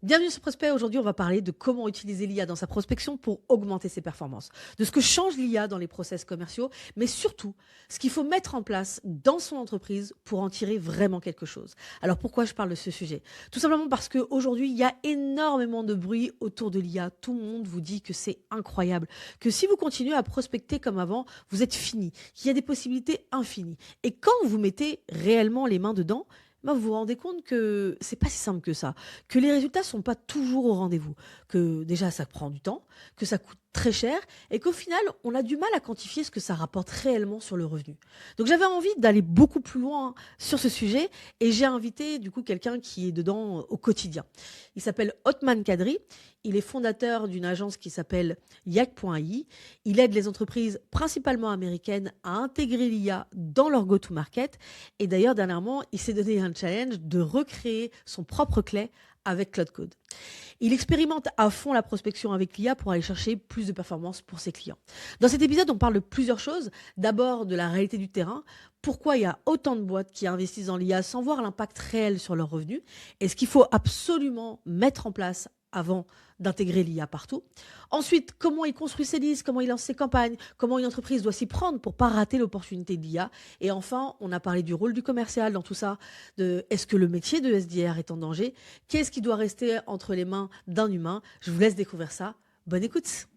Bienvenue sur Prospect. Aujourd'hui, on va parler de comment utiliser l'IA dans sa prospection pour augmenter ses performances, de ce que change l'IA dans les process commerciaux, mais surtout ce qu'il faut mettre en place dans son entreprise pour en tirer vraiment quelque chose. Alors pourquoi je parle de ce sujet? Tout simplement parce qu'aujourd'hui, il y a énormément de bruit autour de l'IA. Tout le monde vous dit que c'est incroyable, que si vous continuez à prospecter comme avant, vous êtes fini, qu'il y a des possibilités infinies. Et quand vous mettez réellement les mains dedans, ben vous vous rendez compte que c'est pas si simple que ça, que les résultats sont pas toujours au rendez-vous, que déjà ça prend du temps, que ça coûte très cher et qu'au final, on a du mal à quantifier ce que ça rapporte réellement sur le revenu. Donc j'avais envie d'aller beaucoup plus loin sur ce sujet et j'ai invité du coup quelqu'un qui est dedans au quotidien. Il s'appelle Othman Kadri, il est fondateur d'une agence qui s'appelle Yak.ai. Il aide les entreprises principalement américaines à intégrer l'IA dans leur go-to-market et d'ailleurs dernièrement, il s'est donné un challenge de recréer son propre clé avec Cloud Code. Il expérimente à fond la prospection avec l'IA pour aller chercher plus de performance pour ses clients. Dans cet épisode, on parle de plusieurs choses. D'abord, de la réalité du terrain. Pourquoi il y a autant de boîtes qui investissent dans l'IA sans voir l'impact réel sur leurs revenus? Et ce qu'il faut absolument mettre en place avant d'intégrer l'IA partout. Ensuite, comment il construit ses listes, comment il lance ses campagnes, comment une entreprise doit s'y prendre pour pas rater l'opportunité de l'IA. Et enfin, on a parlé du rôle du commercial dans tout ça, de est-ce que le métier de SDR est en danger? Qu'est-ce qui doit rester entre les mains d'un humain? Je vous laisse découvrir ça. Bonne écoute.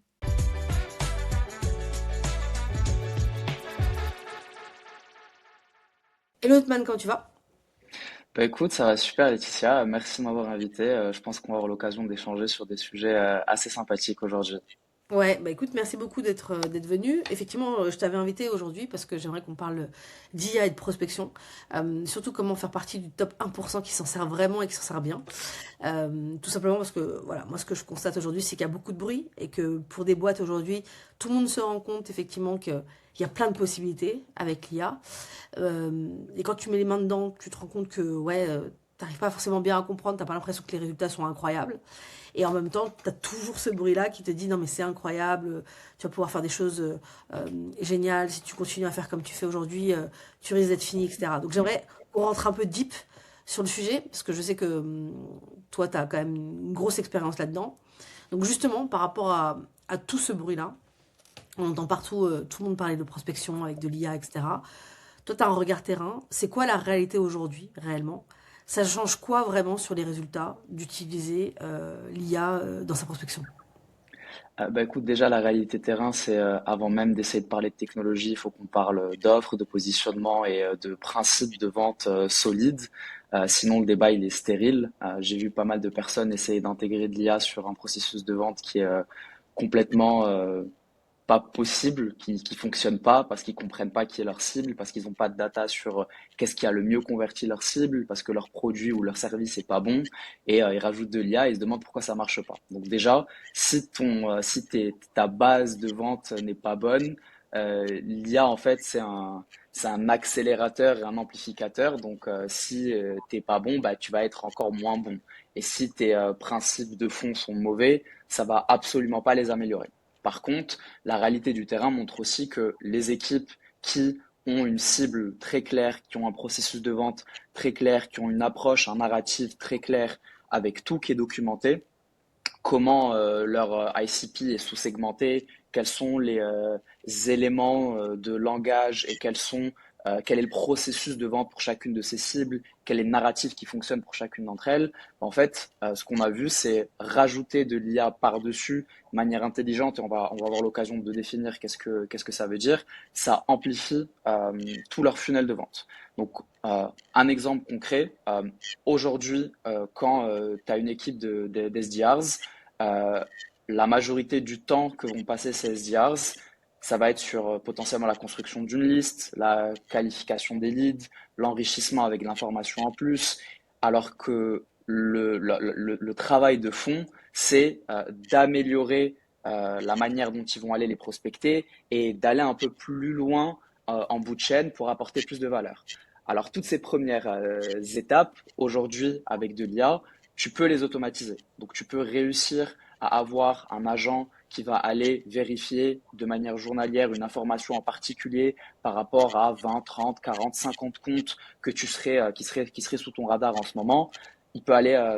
Hello Otman, comment tu vas? Bah écoute, ça va super Laetitia, merci de m'avoir invité. Je pense qu'on va avoir l'occasion d'échanger sur des sujets assez sympathiques aujourd'hui. Ouais, bah écoute, merci beaucoup d'être venu. Effectivement, je t'avais invité aujourd'hui parce que j'aimerais qu'on parle d'IA et de prospection. Surtout comment faire partie du top 1% qui s'en sert vraiment et qui s'en sert bien. Tout simplement parce que, voilà, moi ce que je constate aujourd'hui, c'est qu'il y a beaucoup de bruit et que pour des boîtes aujourd'hui, tout le monde se rend compte effectivement qu'il y a plein de possibilités avec l'IA. Et quand tu mets les mains dedans, tu te rends compte que, ouais, t'arrives pas forcément bien à comprendre, t'as pas l'impression que les résultats sont incroyables. Et en même temps, tu as toujours ce bruit-là qui te dit non mais c'est incroyable, tu vas pouvoir faire des choses géniales, si tu continues à faire comme tu fais aujourd'hui, tu risques d'être fini, etc. Donc j'aimerais qu'on rentre un peu deep sur le sujet, parce que je sais que toi, tu as quand même une grosse expérience là-dedans. Donc justement, par rapport à tout ce bruit-là, on entend partout tout le monde parler de prospection avec de l'IA, etc. Toi, tu as un regard terrain. C'est quoi la réalité aujourd'hui, réellement? Ça change quoi vraiment sur les résultats d'utiliser l'IA dans sa prospection? Bah écoute, déjà la réalité terrain, c'est avant même d'essayer de parler de technologie, il faut qu'on parle d'offres, de positionnement et de principes de vente solides. Sinon, le débat il est stérile. J'ai vu pas mal de personnes essayer d'intégrer de l'IA sur un processus de vente qui est complètement pas possible, qui fonctionnent pas parce qu'ils comprennent pas qui est leur cible, parce qu'ils n'ont pas de data sur qu'est-ce qui a le mieux converti leur cible, parce que leur produit ou leur service est pas bon, et ils rajoutent de l'IA et ils se demandent pourquoi ça marche pas. Donc déjà, si ta base de vente n'est pas bonne, l'IA en fait c'est un accélérateur et un amplificateur. Donc si t'es pas bon, bah tu vas être encore moins bon. Et si tes principes de fond sont mauvais, ça va absolument pas les améliorer. Par contre, la réalité du terrain montre aussi que les équipes qui ont une cible très claire, qui ont un processus de vente très clair, qui ont une approche, un narratif très clair avec tout qui est documenté, comment leur ICP est sous-segmenté, quels sont les éléments de langage et quel est le processus de vente pour chacune de ces cibles, quel est le narratif qui fonctionne pour chacune d'entre elles. En fait, ce qu'on a vu, c'est rajouter de l'IA par-dessus de manière intelligente, et on va avoir l'occasion de définir qu'est-ce que ça veut dire. Ça amplifie tout leur funnel de vente. Donc, un exemple concret, aujourd'hui, quand tu as une équipe d'SDRs, euh, la majorité du temps que vont passer ces SDRs, ça va être sur potentiellement la construction d'une liste, la qualification des leads, l'enrichissement avec de l'information en plus, alors que le travail de fond, c'est d'améliorer la manière dont ils vont aller les prospecter et d'aller un peu plus loin en bout de chaîne pour apporter plus de valeur. Alors toutes ces premières étapes, aujourd'hui avec de l'IA, tu peux les automatiser. Donc tu peux réussir à avoir un agent qui va aller vérifier de manière journalière une information en particulier par rapport à 20, 30, 40, 50 comptes que tu serais, qui seraient sous ton radar en ce moment.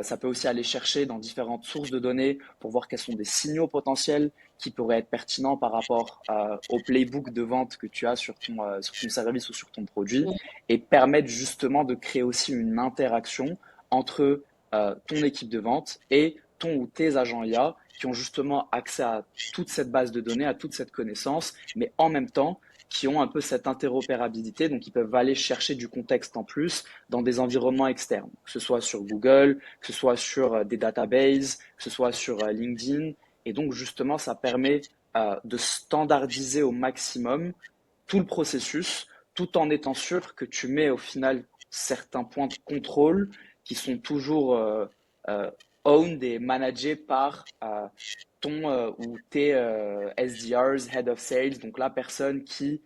ça peut aussi aller chercher dans différentes sources de données pour voir quels sont des signaux potentiels qui pourraient être pertinents par rapport au playbook de vente que tu as sur ton service ou sur ton produit et permettre justement de créer aussi une interaction entre ton équipe de vente et ton ou tes agents IA qui ont justement accès à toute cette base de données, à toute cette connaissance, mais en même temps qui ont un peu cette interopérabilité, donc ils peuvent aller chercher du contexte en plus dans des environnements externes, que ce soit sur Google, que ce soit sur des databases, que ce soit sur LinkedIn. Et donc justement, ça permet de standardiser au maximum tout le processus, tout en étant sûr que tu mets au final certains points de contrôle qui sont toujours euh, owned et managés par ton ou tes SDRs, Head of Sales, donc la personne qui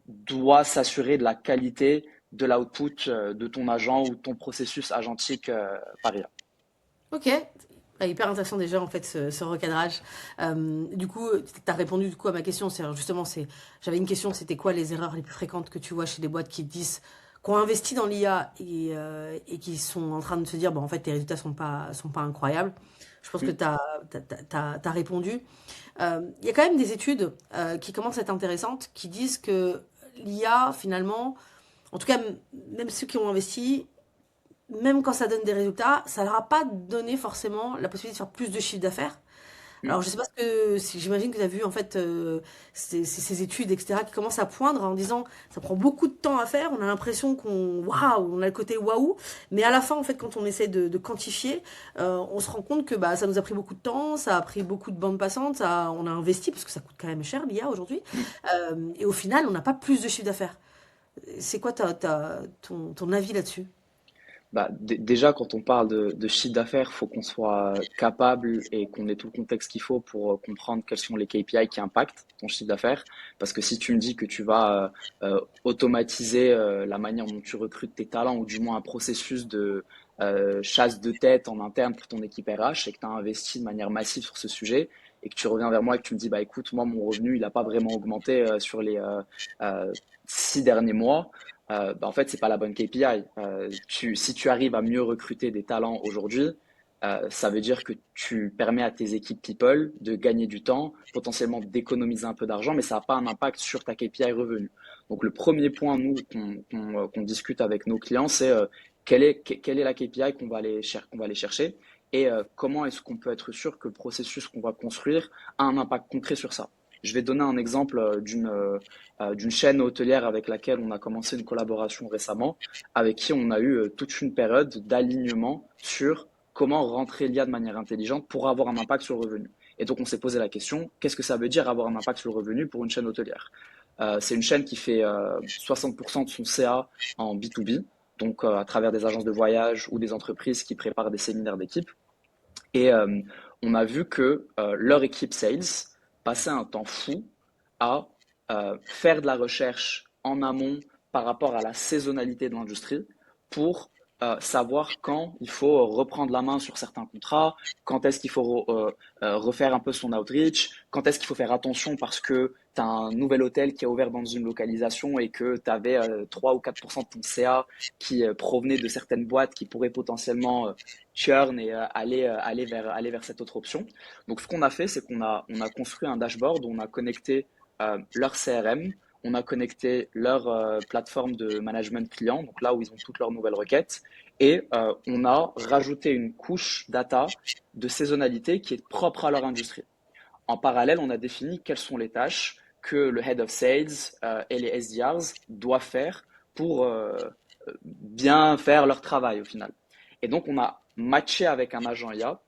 doit s'assurer de la qualité de l'output de ton agent ou de ton processus agentique par IA. Ok. Hyper intéressant déjà en fait ce recadrage. Du coup, tu as répondu du coup à ma question. C'est justement, j'avais une question, c'était quoi les erreurs les plus fréquentes que tu vois chez des boîtes qui te disent qu'on investi dans l'IA et qui sont en train de se dire, bon, en fait, tes résultats sont pas incroyables. Je pense que Mm. tu as répondu. Il y a quand même des études qui commencent à être intéressantes qui disent que l'IA, finalement, en tout cas, même ceux qui ont investi, même quand ça donne des résultats, ça leur a pas donné forcément la possibilité de faire plus de chiffre d'affaires. Mm. Alors, je sais pas j'imagine que tu as vu en fait ces études, etc., qui commencent à poindre en disant ça prend beaucoup de temps à faire. On a l'impression waouh, on a le côté waouh, mais à la fin, en fait, quand on essaie de quantifier, on se rend compte que bah, ça nous a pris beaucoup de temps, ça a pris beaucoup de bandes passantes, on a investi parce que ça coûte quand même cher l'IA aujourd'hui, Mm. et au final, on n'a pas plus de chiffre d'affaires. C'est quoi ton avis là-dessus? Bah, déjà, quand on parle de chiffre d'affaires, il faut qu'on soit capable et qu'on ait tout le contexte qu'il faut pour comprendre quels sont les KPI qui impactent ton chiffre d'affaires. Parce que si tu me dis que tu vas automatiser la manière dont tu recrutes tes talents, ou du moins un processus de chasse de tête en interne pour ton équipe RH, et que tu as investi de manière massive sur ce sujet, et que tu reviens vers moi et que tu me dis, bah écoute, moi, mon revenu, il n'a pas vraiment augmenté sur les 6 derniers mois. Bah, en fait, c'est pas la bonne KPI. Si tu arrives à mieux recruter des talents aujourd'hui, ça veut dire que tu permets à tes équipes people de gagner du temps, potentiellement d'économiser un peu d'argent, mais ça n'a pas un impact sur ta KPI revenu. Donc le premier point, nous, qu'on discute avec nos clients, c'est quelle est la KPI qu'on va aller chercher et comment est-ce qu'on peut être sûr que le processus qu'on va construire a un impact concret sur ça. Je vais donner un exemple d'une chaîne hôtelière avec laquelle on a commencé une collaboration récemment, avec qui on a eu toute une période d'alignement sur comment rentrer l'IA de manière intelligente pour avoir un impact sur le revenu. Et donc on s'est posé la question, qu'est-ce que ça veut dire avoir un impact sur le revenu pour une chaîne hôtelière? C'est une chaîne qui fait 60% de son CA en B2B, donc à travers des agences de voyage ou des entreprises qui préparent des séminaires d'équipe. Et on a vu que leur équipe sales passait un temps fou à faire de la recherche en amont par rapport à la saisonnalité de l'industrie pour savoir quand il faut reprendre la main sur certains contrats, quand est-ce qu'il faut refaire un peu son outreach, quand est-ce qu'il faut faire attention parce que tu as un nouvel hôtel qui a ouvert dans une localisation et que tu avais 3 ou 4% de ton CA qui provenait de certaines boîtes qui pourraient potentiellement churn et aller vers cette autre option. Donc, ce qu'on a fait, c'est on a construit un dashboard où on a connecté leur CRM, on a connecté leur plateforme de management client, donc là où ils ont toutes leurs nouvelles requêtes, et on a rajouté une couche data de saisonnalité qui est propre à leur industrie. En parallèle, on a défini quelles sont les tâches que le Head of Sales et les SDRs doivent faire pour bien faire leur travail au final. Et donc, on a matché avec un agent IA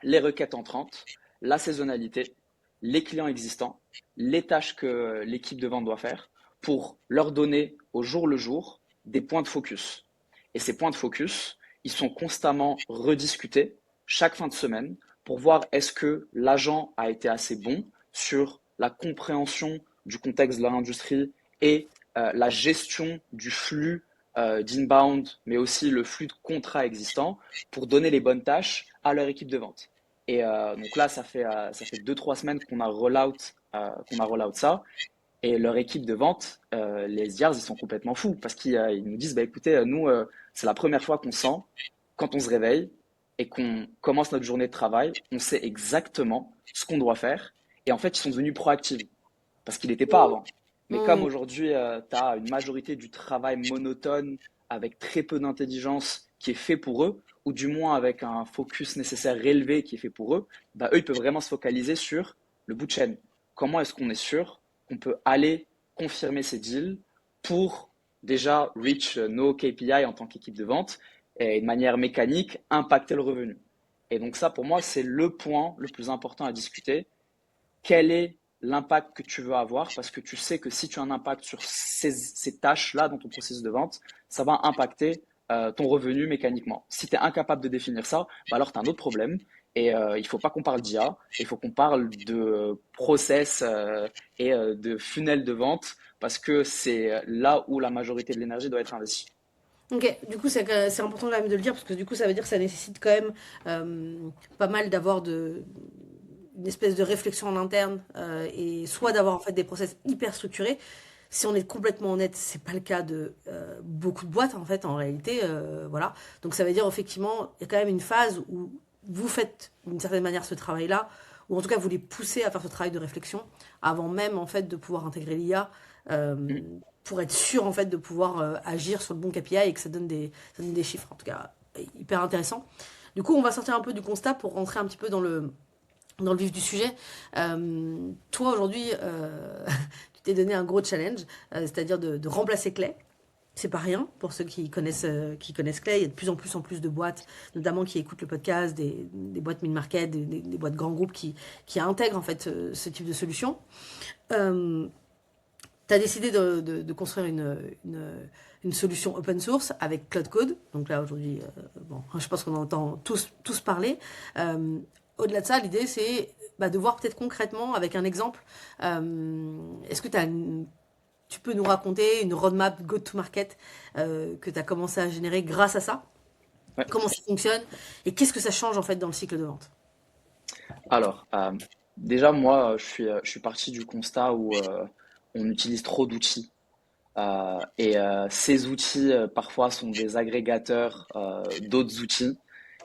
les requêtes entrantes, la saisonnalité, les clients existants, les tâches que l'équipe de vente doit faire pour leur donner au jour le jour des points de focus. Et ces points de focus, ils sont constamment rediscutés chaque fin de semaine pour voir est-ce que l'agent a été assez bon sur la compréhension du contexte de leur industrie et la gestion du flux d'inbound, mais aussi le flux de contrats existants pour donner les bonnes tâches à leur équipe de vente. Et donc là, ça fait 2, 3 semaines qu'on a roll out ça. Et leur équipe de vente, les SDRs, ils sont complètement fous parce qu'ils nous disent, bah, écoutez, nous, c'est la première fois qu'on sent quand on se réveille et qu'on commence notre journée de travail, on sait exactement ce qu'on doit faire. Et en fait, ils sont devenus proactifs parce qu'il n'était pas avant. Mais comme Hmm. aujourd'hui, tu as une majorité du travail monotone avec très peu d'intelligence qui est fait pour eux, ou du moins avec un focus nécessaire élevé qui est fait pour eux, bah, eux, ils peuvent vraiment se focaliser sur le bout de chaîne. Comment est-ce qu'on est sûr qu'on peut aller confirmer ces deals pour déjà reach nos KPI en tant qu'équipe de vente et de manière mécanique impacter le revenu. Et donc ça, pour moi, c'est le point le plus important à discuter. Quel est l'impact que tu veux avoir? Parce que tu sais que si tu as un impact sur ces tâches-là dans ton processus de vente, ça va impacter ton revenu mécaniquement. Si tu es incapable de définir ça, bah alors tu as un autre problème. Et il ne faut pas qu'on parle d'IA, il faut qu'on parle de process et de funnel de vente, parce que c'est là où la majorité de l'énergie doit être investie. Ok, du coup c'est important quand même de le dire parce que du coup ça veut dire que ça nécessite quand même pas mal d'avoir une espèce de réflexion en interne et soit d'avoir en fait des process hyper structurés. Si on est complètement honnête, c'est pas le cas de beaucoup de boîtes en fait en réalité, voilà. Donc ça veut dire effectivement il y a quand même une phase où vous faites d'une certaine manière ce travail-là, ou en tout cas vous les poussez à faire ce travail de réflexion avant même en fait de pouvoir intégrer l'IA. euh, Mm. pour être sûr en fait de pouvoir agir sur le bon KPI et que ça donne des chiffres en tout cas hyper intéressant. Du coup, on va sortir un peu du constat pour rentrer un petit peu dans le vif du sujet. Toi aujourd'hui, tu t'es donné un gros challenge, c'est-à-dire de remplacer Clay. C'est pas rien pour ceux qui connaissent Clay. Il y a de plus en plus de boîtes, notamment qui écoutent le podcast, des boîtes mid-market, des boîtes grands groupes qui intègrent en fait ce type de solution. Euh, tu as décidé de construire une solution open source avec Cloud Code. Donc là, aujourd'hui, bon, je pense qu'on entend tous parler. Euh, Au-delà de ça, l'idée, c'est bah, de voir peut-être concrètement, avec un exemple, est-ce que tu peux nous raconter une roadmap go-to-market que tu as commencé à générer grâce à ça? Ouais. Comment ça fonctionne? Et qu'est-ce que ça change en fait dans le cycle de vente? Alors, déjà, moi, je suis parti du constat où on utilise trop d'outils. Et ces outils, parfois, sont des agrégateurs d'autres outils.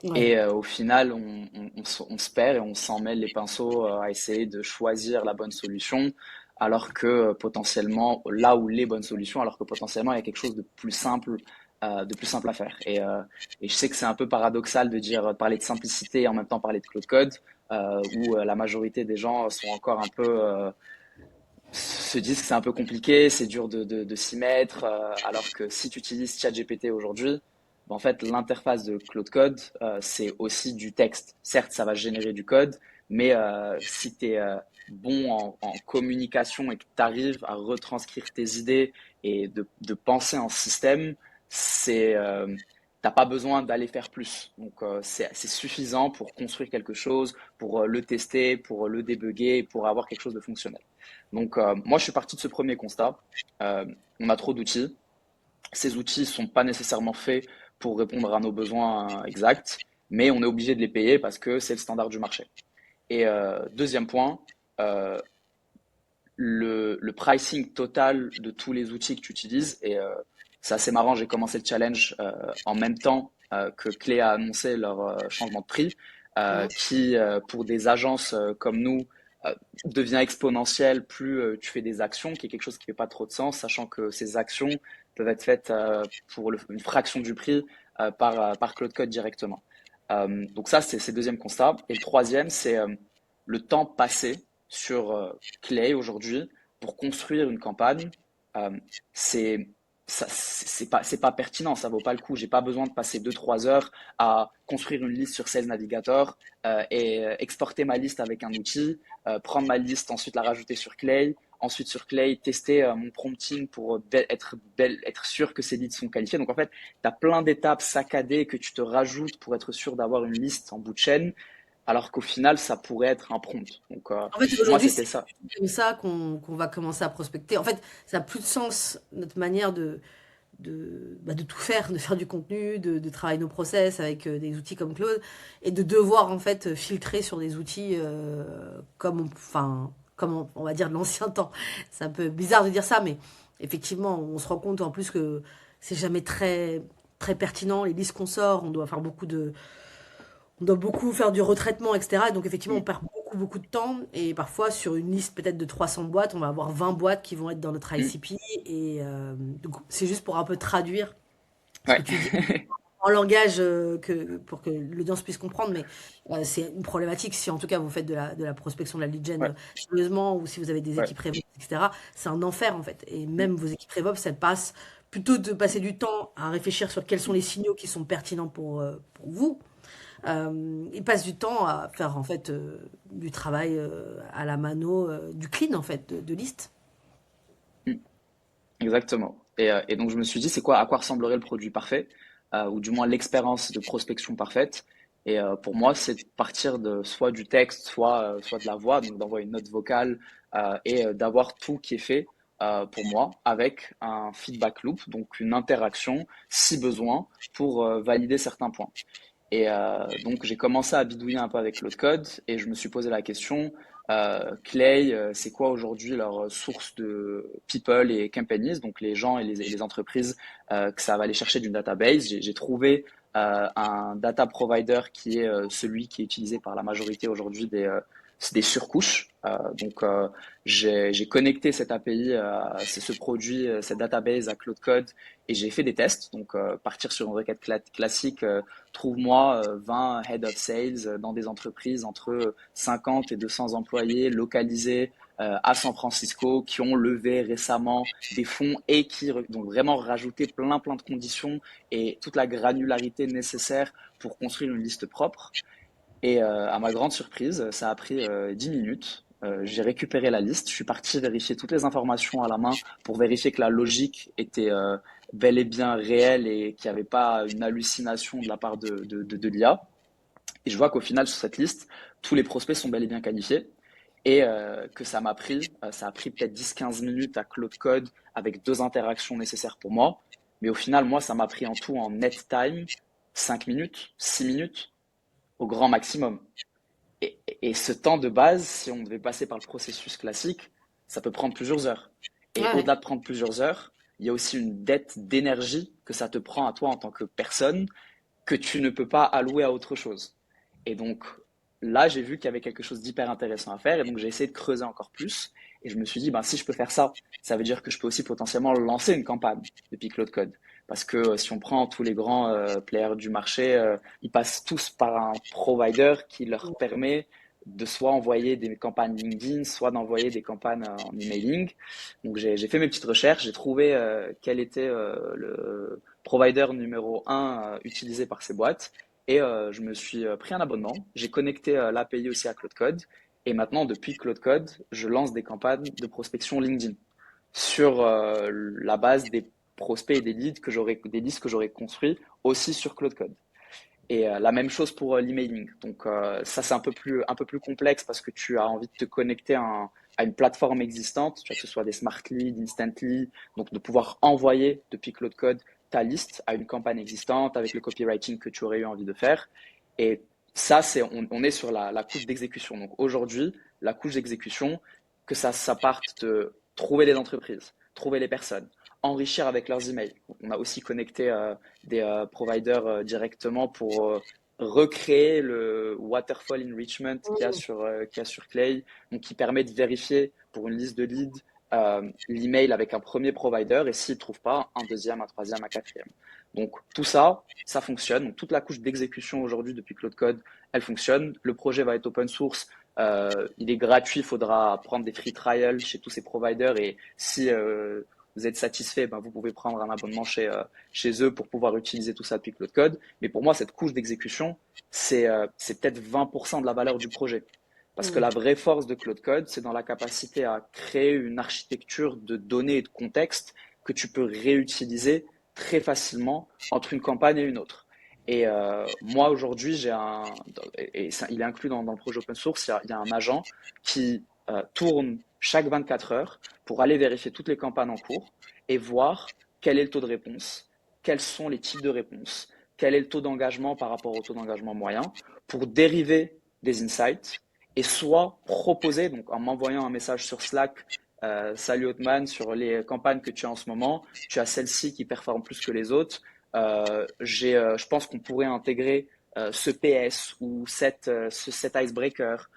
Ouais. Et au final, on se perd et on s'en mêle les pinceaux à essayer de choisir la bonne solution, alors que potentiellement, là où les bonnes solutions, alors que potentiellement, il y a quelque chose de plus simple à faire. Et je sais que c'est un peu paradoxal de dire, de parler de simplicité et en même temps parler de Cloud Code, où la majorité des gens sont encore un peu se disent que c'est un peu compliqué, c'est dur de s'y mettre, alors que si tu utilises ChatGPT aujourd'hui, ben, en fait, l'interface de Claude Code, c'est aussi du texte. Certes, ça va générer du code, mais si tu es bon en communication et que tu arrives à retranscrire tes idées et de penser en système, t'as pas besoin d'aller faire plus. Donc, c'est suffisant pour construire quelque chose, pour le tester, pour le débugger, pour avoir quelque chose de fonctionnel. Donc, moi, je suis parti de ce premier constat. On a trop d'outils. Ces outils ne sont pas nécessairement faits pour répondre à nos besoins exacts, mais on est obligé de les payer parce que c'est le standard du marché. Et deuxième point, euh, le pricing total de tous les outils que tu utilises. Et c'est assez marrant, j'ai commencé le challenge en même temps que Clé a annoncé leur changement de prix, qui, pour des agences comme nous, euh, devient exponentiel plus tu fais des actions, qui est quelque chose qui ne fait pas trop de sens, sachant que ces actions peuvent être faites pour une fraction du prix par Cloud Code directement. Donc ça, c'est le deuxième constat. Et le troisième, c'est le temps passé sur Clay aujourd'hui pour construire une campagne. Euh, c'est c'est pas pertinent, ça vaut pas le coup. J'ai pas besoin de passer 2 3 heures à construire une liste sur Sales Navigator et exporter ma liste avec un outil, prendre ma liste, ensuite la rajouter sur Clay, ensuite sur Clay tester mon prompting pour être sûr que ces leads sont qualifiés. Donc en fait, tu as plein d'étapes saccadées que tu te rajoutes pour être sûr d'avoir une liste en bout de chaîne, alors qu'au final, ça pourrait être un prompt. Donc En fait, moi, aujourd'hui, c'était c'est ça. comme ça qu'on va commencer à prospecter. En fait, ça n'a plus de sens, notre manière de tout faire, de faire du contenu, de travailler nos process avec des outils comme Claude, et de devoir en fait filtrer sur des outils comme on va dire de l'ancien temps. C'est un peu bizarre de dire ça, mais effectivement, on se rend compte en plus que c'est jamais très très pertinent. Les listes qu'on sort, on doit beaucoup faire du retraitement, etc. Et donc, effectivement, on Mm, perd beaucoup, beaucoup de temps. Et parfois, sur une liste peut-être de 300 boîtes, on va avoir 20 boîtes qui vont être dans notre mm. ICP. Et donc, c'est juste pour un peu traduire ce que Ouais. tu dis en langage pour que l'audience puisse comprendre. Mais c'est une problématique. Si en tout cas, vous faites de la prospection, de la lead gen Ouais, sérieusement, ou si vous avez des ouais. équipes RevOps, etc., c'est un enfer, en fait. Et Mm, même vos équipes RevOps, elles passent plutôt de passer du temps à réfléchir sur quels sont les signaux qui sont pertinents pour vous, ils passent du temps à faire en fait du travail à la mano, du clean en fait, de liste. mm. Exactement. Et donc je me suis dit, c'est quoi, à quoi ressemblerait le produit parfait, ou du moins l'expérience de prospection parfaite. Pour moi, c'est de partir de soit du texte, soit de la voix, donc d'envoyer une note vocale d'avoir tout qui est fait pour moi avec un feedback loop, donc une interaction si besoin pour valider certains points. Donc j'ai commencé à bidouiller un peu avec Claude Code et je me suis posé la question, Clay, c'est quoi aujourd'hui leur source de people et companies, donc les gens et les entreprises que ça va aller chercher d'une database. J'ai trouvé un data provider qui est celui qui est utilisé par la majorité aujourd'hui c'est des surcouches. J'ai connecté cette API, c'est ce produit, cette database à Claude Code et j'ai fait des tests. Donc partir sur une requête classique. Trouve-moi 20 head of sales dans des entreprises entre 50 et 200 employés localisés à San Francisco qui ont levé récemment des fonds et qui ont vraiment rajouté plein de conditions et toute la granularité nécessaire pour construire une liste propre. À ma grande surprise, ça a pris 10 minutes. J'ai récupéré la liste, je suis parti vérifier toutes les informations à la main pour vérifier que la logique était bel et bien réelle et qu'il n'y avait pas une hallucination de la part de l'IA. Et je vois qu'au final, sur cette liste, tous les prospects sont bel et bien qualifiés et que ça a pris peut-être 10-15 minutes à Claude Code avec 2 interactions nécessaires pour moi. Mais au final, moi, ça m'a pris en tout en net time 5 minutes, 6 minutes au grand maximum. Et ce temps de base, si on devait passer par le processus classique, ça peut prendre plusieurs heures. Et Ouais, ouais. au-delà de prendre plusieurs heures, il y a aussi une dette d'énergie que ça te prend à toi en tant que personne que tu ne peux pas allouer à autre chose. Et donc là, j'ai vu qu'il y avait quelque chose d'hyper intéressant à faire et donc j'ai essayé de creuser encore plus. Et je me suis dit, ben, si je peux faire ça, ça veut dire que je peux aussi potentiellement lancer une campagne depuis Claude Code. Parce que si on prend tous les grands players du marché, ils passent tous par un provider qui leur permet de soit envoyer des campagnes LinkedIn, soit d'envoyer des campagnes en emailing. Donc j'ai fait mes petites recherches, j'ai trouvé quel était le provider numéro un utilisé par ces boîtes. Je me suis pris un abonnement. J'ai connecté l'API aussi à Cloud Code. Et maintenant, depuis Cloud Code, je lance des campagnes de prospection LinkedIn sur la base des prospects et des listes que j'aurais construits aussi sur Cloud Code. La même chose pour l'emailing. Donc ça, c'est un peu plus complexe parce que tu as envie de te connecter à une plateforme existante, tu vois, que ce soit des smart leads, instant leads, donc de pouvoir envoyer depuis Cloud Code ta liste à une campagne existante avec le copywriting que tu aurais eu envie de faire. Et ça, on est sur la couche d'exécution. Donc aujourd'hui, la couche d'exécution, que ça parte de trouver les entreprises, trouver les personnes, enrichir avec leurs emails. On a aussi connecté des providers directement pour recréer le waterfall enrichment qu'il y a sur Clay, donc qui permet de vérifier pour une liste de leads l'email avec un premier provider et s'il ne trouve pas, un deuxième, un troisième, un quatrième. Donc tout ça, ça fonctionne. Donc, toute la couche d'exécution aujourd'hui depuis Cloud Code, elle fonctionne. Le projet va être open source. Il est gratuit, il faudra prendre des free trials chez tous ces providers et si vous êtes satisfait, ben, vous pouvez prendre un abonnement chez eux pour pouvoir utiliser tout ça depuis Cloud Code. Mais pour moi, cette couche d'exécution, c'est peut-être 20% de la valeur du projet. Parce que Mm. la vraie force de Cloud Code, c'est dans la capacité à créer une architecture de données et de contexte que tu peux réutiliser très facilement entre une campagne et une autre. Moi, aujourd'hui, il est inclus dans le projet open source, il y a un agent qui tourne chaque 24 heures pour aller vérifier toutes les campagnes en cours et voir quel est le taux de réponse, quels sont les types de réponses, quel est le taux d'engagement par rapport au taux d'engagement moyen, pour dériver des insights et soit proposer, donc en m'envoyant un message sur Slack, salut Hotman, sur les campagnes que tu as en ce moment, tu as celle-ci qui performe plus que les autres, je pense qu'on pourrait intégrer ce PS ou cet icebreaker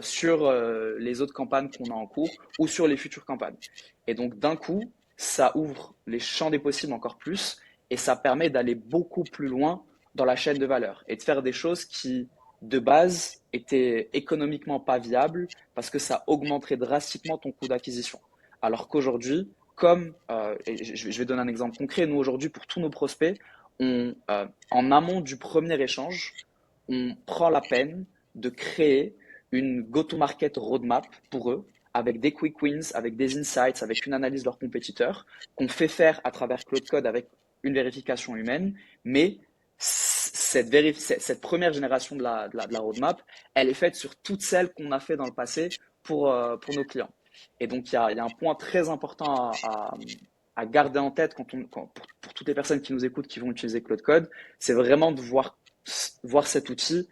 sur les autres campagnes qu'on a en cours ou sur les futures campagnes. Et donc d'un coup, ça ouvre les champs des possibles encore plus et ça permet d'aller beaucoup plus loin dans la chaîne de valeur et de faire des choses qui, de base, étaient économiquement pas viables parce que ça augmenterait drastiquement ton coût d'acquisition. Alors qu'aujourd'hui, et je vais donner un exemple concret, nous aujourd'hui, pour tous nos prospects, en amont du premier échange, on prend la peine de créer une go-to-market roadmap pour eux, avec des quick wins, avec des insights, avec une analyse de leurs compétiteurs, qu'on fait faire à travers Cloud Code avec une vérification humaine, mais cette première génération de la roadmap, elle est faite sur toutes celles qu'on a fait dans le passé pour nos clients. Et donc, il y a un point très important à garder en tête pour toutes les personnes qui nous écoutent, qui vont utiliser Cloud Code, c'est vraiment de voir cet outil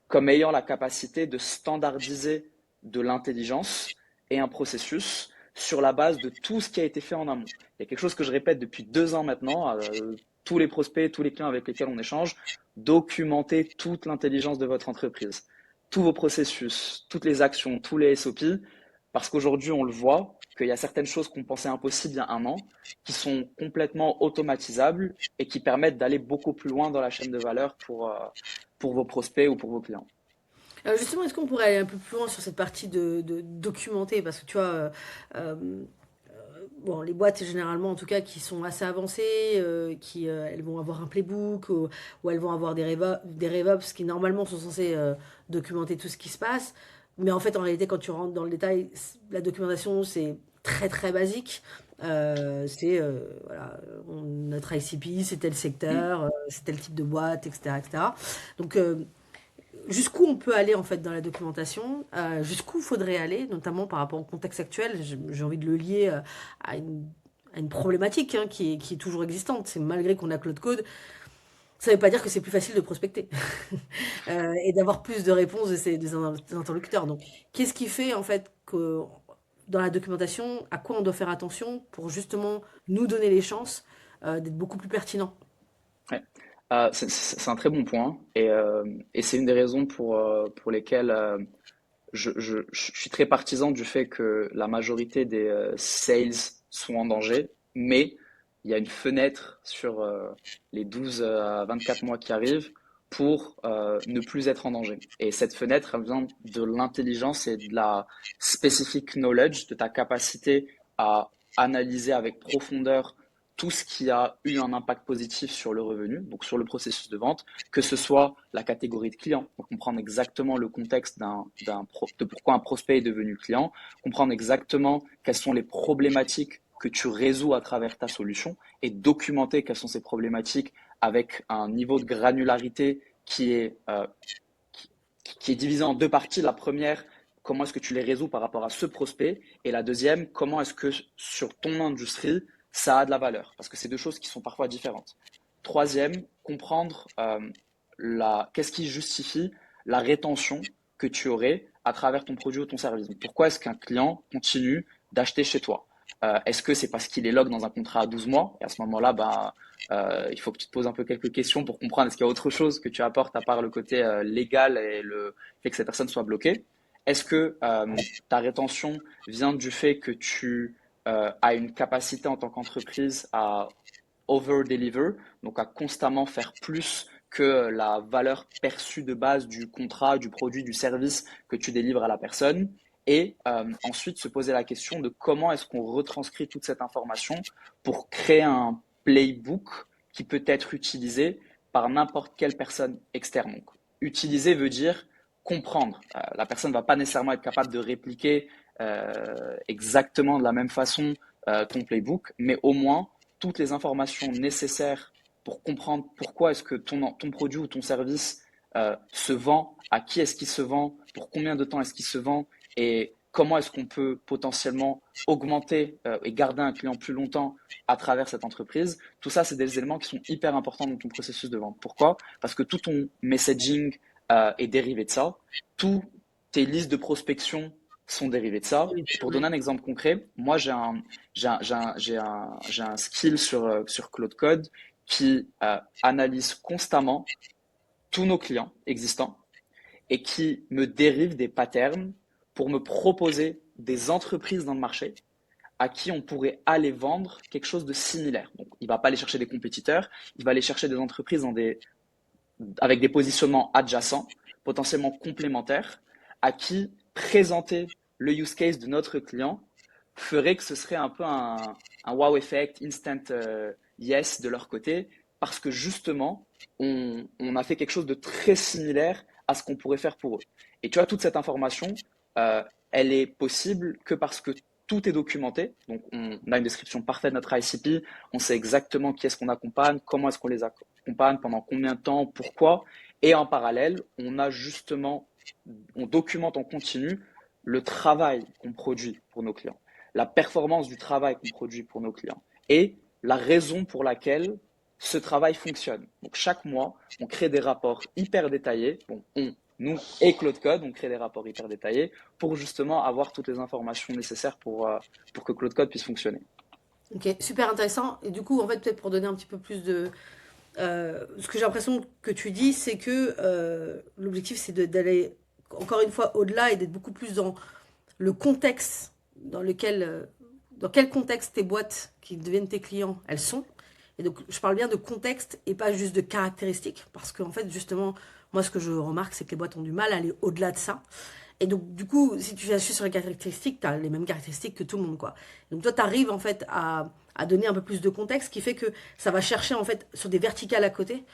comme ayant la capacité de standardiser de l'intelligence et un processus sur la base de tout ce qui a été fait en amont. Il y a quelque chose que je répète depuis 2 ans maintenant, tous les prospects, tous les clients avec lesquels on échange, documenter toute l'intelligence de votre entreprise, tous vos processus, toutes les actions, tous les SOP, parce qu'aujourd'hui on le voit, qu'il y a certaines choses qu'on pensait impossibles il y a un an, qui sont complètement automatisables et qui permettent d'aller beaucoup plus loin dans la chaîne de valeur pour vos prospects ou pour vos clients. Justement, est-ce qu'on pourrait aller un peu plus loin sur cette partie de documenter? Parce que tu vois, bon, les boîtes généralement, en tout cas, qui sont assez avancées, elles vont avoir un playbook ou elles vont avoir des RevOps qui normalement sont censés documenter tout ce qui se passe. Mais en fait, en réalité, quand tu rentres dans le détail, la documentation, c'est très très basique. Voilà, notre ICP, c'est tel Mm. secteur, c'est tel type de boîte, etc., etc. Donc, jusqu'où on peut aller en fait dans la documentation, jusqu'où il faudrait aller, notamment par rapport au contexte actuel. J'ai envie de le lier à une problématique hein, qui est toujours existante. C'est malgré qu'on a Cloud Code, ça ne veut pas dire que c'est plus facile de prospecter et d'avoir plus de réponses des interlocuteurs. Donc, qu'est-ce qui fait en fait que dans la documentation, à quoi on doit faire attention pour justement nous donner les chances d'être beaucoup plus pertinents? Ouais. C'est un très bon point et c'est une des raisons pour lesquelles je suis très partisan du fait que la majorité des sales sont en danger, mais il y a une fenêtre sur les 12 à 24 mois qui arrivent pour ne plus être en danger. Et cette fenêtre, elle vient de l'intelligence et de la specific knowledge, de ta capacité à analyser avec profondeur tout ce qui a eu un impact positif sur le revenu, donc sur le processus de vente, que ce soit la catégorie de clients, pour comprendre exactement le contexte de pourquoi un prospect est devenu client, comprendre exactement quelles sont les problématiques que tu résous à travers ta solution et documenter quelles sont ces problématiques avec un niveau de granularité qui est divisé en deux parties. La première, comment est-ce que tu les résous par rapport à ce prospect et la deuxième, comment est-ce que sur ton industrie, ça a de la valeur, parce que c'est deux choses qui sont parfois différentes. Troisième, comprendre qu'est-ce qui justifie la rétention que tu aurais à travers ton produit ou ton service. Donc, pourquoi est-ce qu'un client continue d'acheter chez toi? Est-ce que c'est parce qu'il est log dans un contrat à 12 mois? Et à ce moment-là, ben, il faut que tu te poses un peu quelques questions pour comprendre est-ce qu'il y a autre chose que tu apportes à part le côté légal et le fait que cette personne soit bloquée? Est-ce que ta rétention vient du fait que tu as une capacité en tant qu'entreprise à over-deliver, donc à constamment faire plus que la valeur perçue de base du contrat, du produit, du service que tu délivres à la personne. Et ensuite se poser la question de comment est-ce qu'on retranscrit toute cette information pour créer un playbook qui peut être utilisé par n'importe quelle personne externe. Donc, utiliser veut dire comprendre. La personne ne va pas nécessairement être capable de répliquer exactement de la même façon ton playbook, mais au moins toutes les informations nécessaires pour comprendre pourquoi est-ce que ton produit ou ton service se vend, à qui est-ce qu'il se vend, pour combien de temps est-ce qu'il se vend et comment est-ce qu'on peut potentiellement augmenter et garder un client plus longtemps à travers cette entreprise. Tout ça, c'est des éléments qui sont hyper importants dans ton processus de vente. Pourquoi? Parce que tout ton messaging est dérivé de ça. Tous tes listes de prospection sont dérivées de ça. Et pour donner Ouais. un exemple concret, moi, j'ai un skill sur Cloud Code qui analyse constamment tous nos clients existants et qui me dérive des patterns pour me proposer des entreprises dans le marché à qui on pourrait aller vendre quelque chose de similaire. Donc, il ne va pas aller chercher des compétiteurs, il va aller chercher des entreprises avec des positionnements adjacents, potentiellement complémentaires, à qui présenter le use case de notre client ferait que ce serait un peu un wow effect, instant yes de leur côté, parce que justement, on a fait quelque chose de très similaire à ce qu'on pourrait faire pour eux. Et tu vois, toute cette information, euh, elle est possible que parce que tout est documenté. Donc, on a une description parfaite de notre ICP, on sait exactement qui est-ce qu'on accompagne, comment est-ce qu'on les accompagne, pendant combien de temps, pourquoi. Et en parallèle, on documente en continu le travail qu'on produit pour nos clients, la performance du travail qu'on produit pour nos clients et la raison pour laquelle ce travail fonctionne. Donc chaque mois, on crée des rapports hyper détaillés. Bon, nous et Claude Code, on crée des rapports hyper détaillés pour justement avoir toutes les informations nécessaires pour que Claude Code puisse fonctionner. Ok, super intéressant. Et du coup, en fait, peut-être pour donner un petit peu plus de... ce que j'ai l'impression que tu dis, c'est que l'objectif, c'est d'aller encore une fois au-delà et d'être beaucoup plus dans le contexte dans quel contexte tes boîtes qui deviennent tes clients, elles sont. Et donc, je parle bien de contexte et pas juste de caractéristiques, parce qu'en fait, justement, moi, ce que je remarque, c'est que les boîtes ont du mal à aller au-delà de ça. Et donc, du coup, si tu fais sur les caractéristiques, tu as les mêmes caractéristiques que tout le monde, quoi. Donc, toi, tu arrives, en fait, à donner un peu plus de contexte, ce qui fait que ça va chercher, en fait, sur des verticales à côté,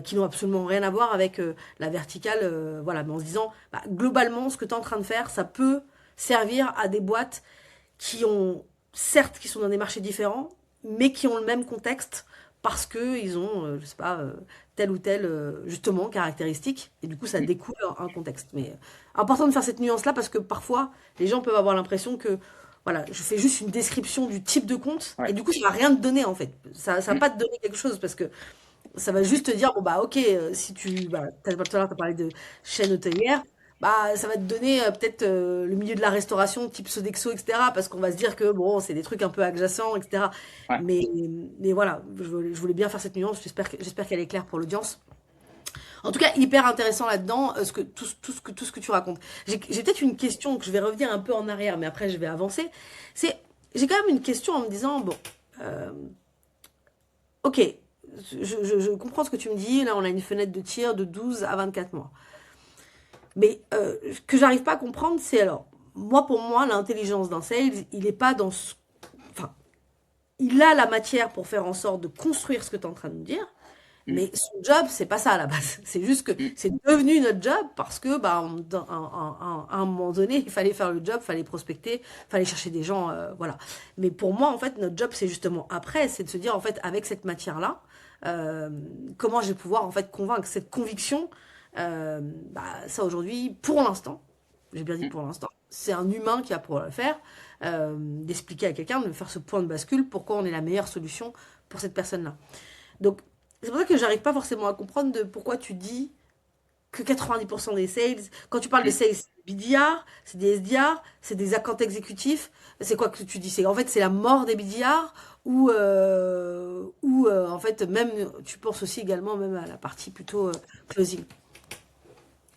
qui n'ont absolument rien à voir avec la verticale, voilà, mais en se disant, bah, globalement, ce que tu es en train de faire, ça peut servir à des boîtes qui ont, certes, qui sont dans des marchés différents, mais qui ont le même contexte parce qu'ils ont, je sais pas, telle ou telle, justement, caractéristique. Et du coup, ça découle un contexte. Mais important de faire cette nuance-là parce que parfois, les gens peuvent avoir l'impression que, voilà, je fais juste une description du type de compte et Ouais. du coup, ça va rien te donner en fait. Ça va Mm. pas te donner quelque chose parce que ça va juste te dire, bon bah ok, si tu, bah, tout à l'heure, tu as parlé de chaîne hôtelière, bah ça va te donner peut-être le milieu de la restauration, type Sodexo, etc. Parce qu'on va se dire que bon, c'est des trucs un peu adjacents, etc. Ouais. Mais, mais voilà, je voulais bien faire cette nuance, j'espère qu'elle est claire pour l'audience. En tout cas, hyper intéressant là-dedans, tout ce que tu racontes. J'ai peut-être une question que je vais revenir un peu en arrière, mais après je vais avancer. J'ai quand même une question en me disant, bon, euh, ok, je comprends ce que tu me dis. Là, on a une fenêtre de tir de 12 à 24 mois. Mais ce que j'arrive pas à comprendre, c'est alors, moi, pour moi, l'intelligence d'un sales, il est pas dans ce... Enfin, il a la matière pour faire en sorte de construire ce que tu es en train de me dire, Mm. mais son job, c'est pas ça à la base. C'est juste que Mm. c'est devenu notre job parce que, bah, à un moment donné, il fallait faire le job, il fallait prospecter, il fallait chercher des gens, voilà. Mais pour moi, en fait, notre job, c'est justement après, c'est de se dire, en fait, avec cette matière-là, euh, comment je vais pouvoir, en fait, convaincre cette conviction. Bah, ça aujourd'hui, pour l'instant, j'ai bien dit Mm. pour l'instant, c'est un humain qui va pouvoir le faire, d'expliquer à quelqu'un, de faire ce point de bascule, pourquoi on est la meilleure solution pour cette personne-là. Donc, c'est pour ça que j'arrive pas forcément à comprendre de pourquoi tu dis que 90% des sales, quand tu parles de Mm. sales, c'est des BDR, c'est des SDR, c'est des accounts exécutifs, c'est quoi que tu dis? C'est en fait c'est la mort des BDR ou en fait même tu penses aussi également même à la partie plutôt closing.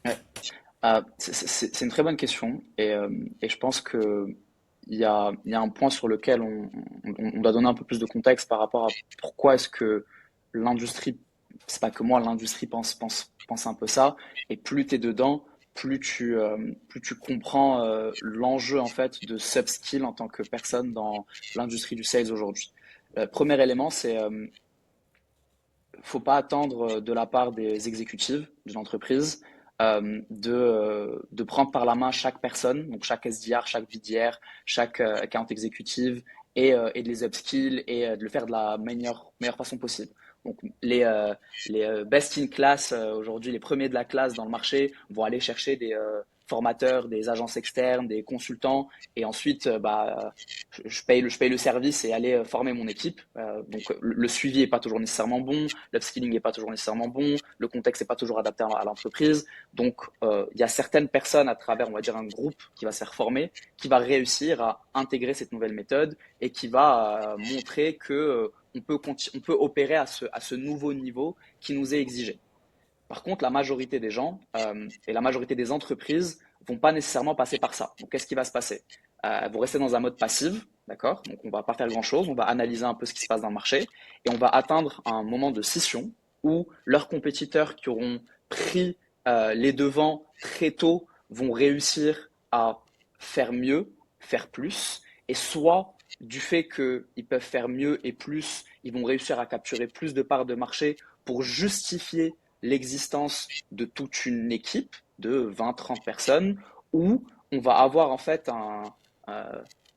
Ouais. C'est une très bonne question et je pense que il y a un point sur lequel on doit donner un peu plus de contexte par rapport à pourquoi est-ce que l'industrie, c'est pas que moi, l'industrie pense un peu ça, et plus tu es dedans, plus tu comprends l'enjeu en fait de subskill en tant que personne dans l'industrie du sales aujourd'hui. Premier élément, c'est faut pas attendre de la part des exécutives d'une entreprise de prendre par la main chaque personne, donc chaque SDR, chaque VDR, chaque account exécutive, et de les upskill et de le faire de la meilleure façon possible. Donc les best in class aujourd'hui, les premiers de la classe dans le marché vont aller chercher des formateurs, des agences externes, des consultants, et ensuite je paye le service et aller former mon équipe. Donc le suivi est pas toujours nécessairement bon, l'upskilling est pas toujours nécessairement bon, le contexte est pas toujours adapté à l'entreprise. Donc il y a certaines personnes à travers, on va dire, un groupe qui va se faire former, qui va réussir à intégrer cette nouvelle méthode et qui va montrer que on peut opérer à ce nouveau niveau qui nous est exigé. Par contre, la majorité des gens et la majorité des entreprises vont pas nécessairement passer par ça. Donc, qu'est-ce qui va se passer? Elles vont rester dans un mode passif, d'accord? Donc, on va pas faire grand-chose, on va analyser un peu ce qui se passe dans le marché et on va atteindre un moment de scission où leurs compétiteurs qui auront pris les devants très tôt vont réussir à faire mieux, faire plus, et soit du fait qu'ils peuvent faire mieux et plus, ils vont réussir à capturer plus de parts de marché pour justifier l'existence de toute une équipe de 20-30 personnes où on va avoir en fait on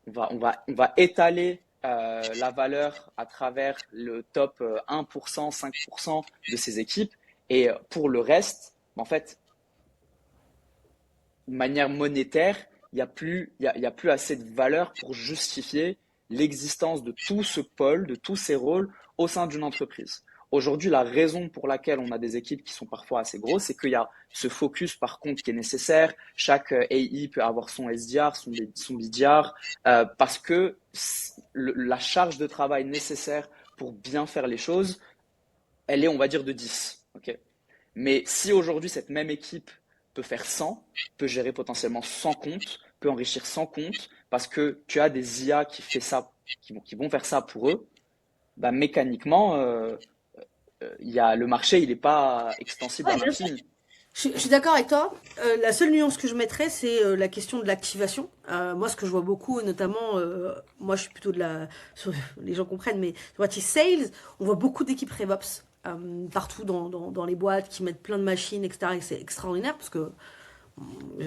va étaler la valeur à travers le top 1%, 5% de ces équipes et pour le reste, en fait, de manière monétaire, il y a plus assez de valeur pour justifier l'existence de tout ce pôle, de tous ces rôles au sein d'une entreprise. Aujourd'hui, la raison pour laquelle on a des équipes qui sont parfois assez grosses, c'est qu'il y a ce focus par contre qui est nécessaire. Chaque AI peut avoir son SDR, son BDR, parce que la charge de travail nécessaire pour bien faire les choses, elle est, on va dire, de 10. Okay. Mais si aujourd'hui, cette même équipe peut faire 100, peut gérer potentiellement 100 comptes, peut enrichir 100 comptes, parce que tu as des IA qui, fait ça, qui vont faire ça pour eux, bah, mécaniquement, le marché, il n'est pas extensible Ouais, à bien sûr. l'infini. Je suis d'accord avec toi. La seule nuance que je mettrais, c'est la question de l'activation. Moi, ce que je vois beaucoup, et notamment, moi, je suis plutôt de la, les gens comprennent, mais sur la partie sales, on voit beaucoup d'équipes RevOps partout dans les boîtes qui mettent plein de machines, etc. Et c'est extraordinaire parce que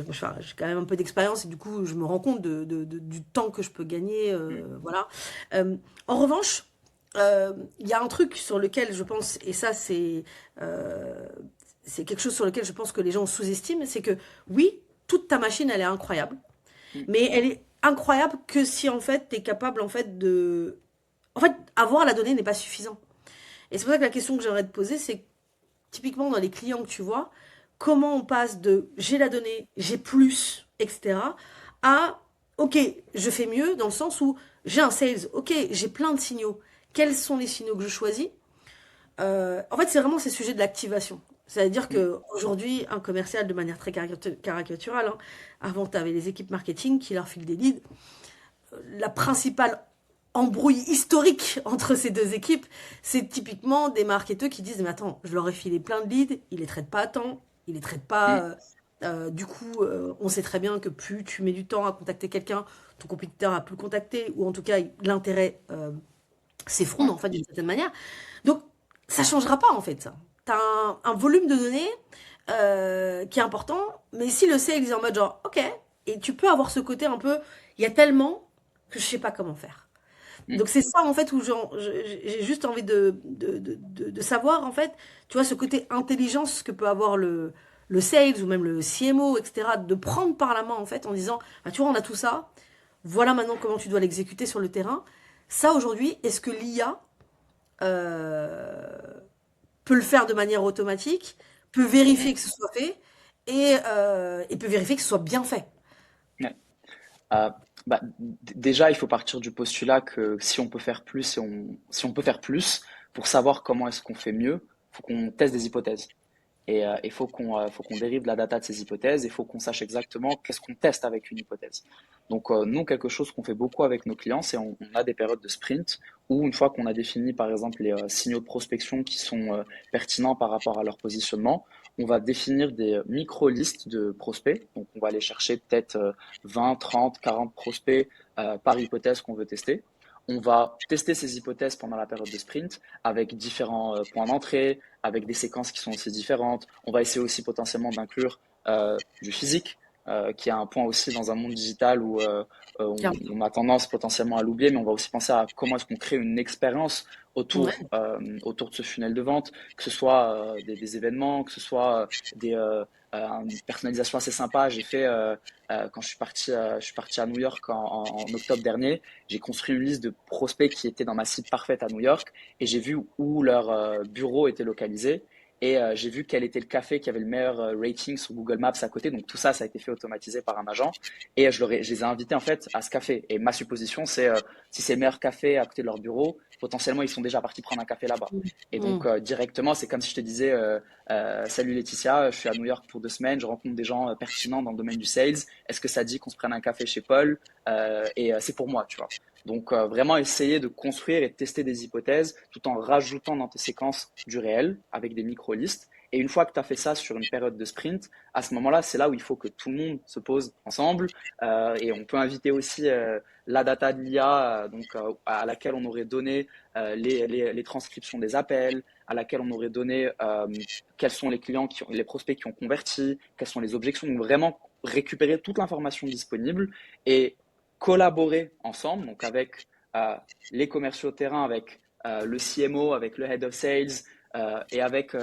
enfin, j'ai quand même un peu d'expérience et du coup, je me rends compte du temps que je peux gagner. Voilà. Euh, En revanche, il y a un truc sur lequel je pense, et ça, euh, c'est quelque chose sur lequel je pense que les gens sous-estiment, c'est que oui, toute ta machine, elle est incroyable, mais elle est incroyable que si en fait, tu es capable en fait de... En fait, avoir la donnée n'est pas suffisant. Et c'est pour ça que la question que j'aimerais te poser, c'est typiquement dans les clients que tu vois, comment on passe de j'ai la donnée, j'ai plus, etc., à ok, je fais mieux dans le sens où j'ai un sales, ok, j'ai plein de signaux. Quels sont les signaux que je choisis? En fait, c'est vraiment ces sujets de l'activation. C'est-à-dire qu'aujourd'hui, un commercial, de manière très caricaturale, hein, avant, tu avais les équipes marketing qui leur filent des leads. La principale embrouille historique entre ces deux équipes, c'est typiquement des marketeurs qui disent mais attends, je leur ai filé plein de leads, ils les traitent pas à temps, ils les traitent pas. Du coup, on sait très bien que plus tu mets du temps à contacter quelqu'un, ton compétiteur a plus le contacter, ou en tout cas l'intérêt s'effondre Ouais. en fait d'une certaine manière. Donc ça changera pas en fait ça. T'as un volume de données qui est important, mais si le sales est en mode genre ok, et tu peux avoir ce côté un peu, il y a tellement que je sais pas comment faire. Donc c'est ça en fait où j'ai juste envie de savoir en fait, tu vois, ce côté intelligence que peut avoir le sales ou même le CMO, etc., de prendre par la main en fait en disant, ah, tu vois, on a tout ça, voilà maintenant comment tu dois l'exécuter sur le terrain. Ça aujourd'hui, est-ce que l'IA euh, peut le faire de manière automatique, peut vérifier que ce soit fait et peut vérifier que ce soit bien fait? Ouais. Euh, Déjà, il faut partir du postulat que si on peut faire plus, si on peut faire plus, pour savoir comment est-ce qu'on fait mieux, il faut qu'on teste des hypothèses. Et il faut qu'on dérive de la data de ces hypothèses, il faut qu'on sache exactement qu'est-ce qu'on teste avec une hypothèse. Donc, nous, quelque chose qu'on fait beaucoup avec nos clients, c'est on a des périodes de sprint où, une fois qu'on a défini, par exemple, les signaux de prospection qui sont pertinents par rapport à leur positionnement, on va définir des micro-listes de prospects. Donc, on va aller chercher peut-être 20, 30, 40 prospects par hypothèse qu'on veut tester. On va tester ces hypothèses pendant la période de sprint avec différents points d'entrée, avec des séquences qui sont aussi différentes. On va essayer aussi potentiellement d'inclure du physique, qui est un point aussi dans un monde digital où on a tendance potentiellement à l'oublier, mais on va aussi penser à comment est-ce qu'on crée une expérience Ouais. autour de ce funnel de vente, que ce soit des événements, que ce soit une personnalisation assez sympa. J'ai fait, quand je suis parti à New York en octobre dernier, j'ai construit une liste de prospects qui étaient dans ma cible parfaite à New York et j'ai vu où leur bureau était localisé. et j'ai vu quel était le café qui avait le meilleur rating sur Google Maps à côté. Donc tout ça, ça a été fait automatiser par un agent et je les ai invités en fait à ce café. Et ma supposition, c'est si c'est le meilleur café à côté de leur bureau, potentiellement ils sont déjà partis prendre un café là-bas. Et donc Mm. directement, c'est comme si je te disais salut Laetitia, je suis à New York pour 2 semaines, je rencontre des gens pertinents dans le domaine du sales. Est-ce que ça dit qu'on se prenne un café chez Paul? C'est pour moi, tu vois. Donc vraiment essayer de construire et de tester des hypothèses tout en rajoutant dans tes séquences du réel avec des micro-listes. Et une fois que tu as fait ça sur une période de sprint, à ce moment-là, c'est là où il faut que tout le monde se pose ensemble. Et on peut inviter aussi la data de l'IA, à laquelle on aurait donné les transcriptions des appels, à laquelle on aurait donné quels sont les clients, les prospects qui ont converti, quelles sont les objections. Donc vraiment récupérer toute l'information disponible et collaborer ensemble, donc avec les commerciaux terrain, avec le CMO, avec le Head of Sales et avec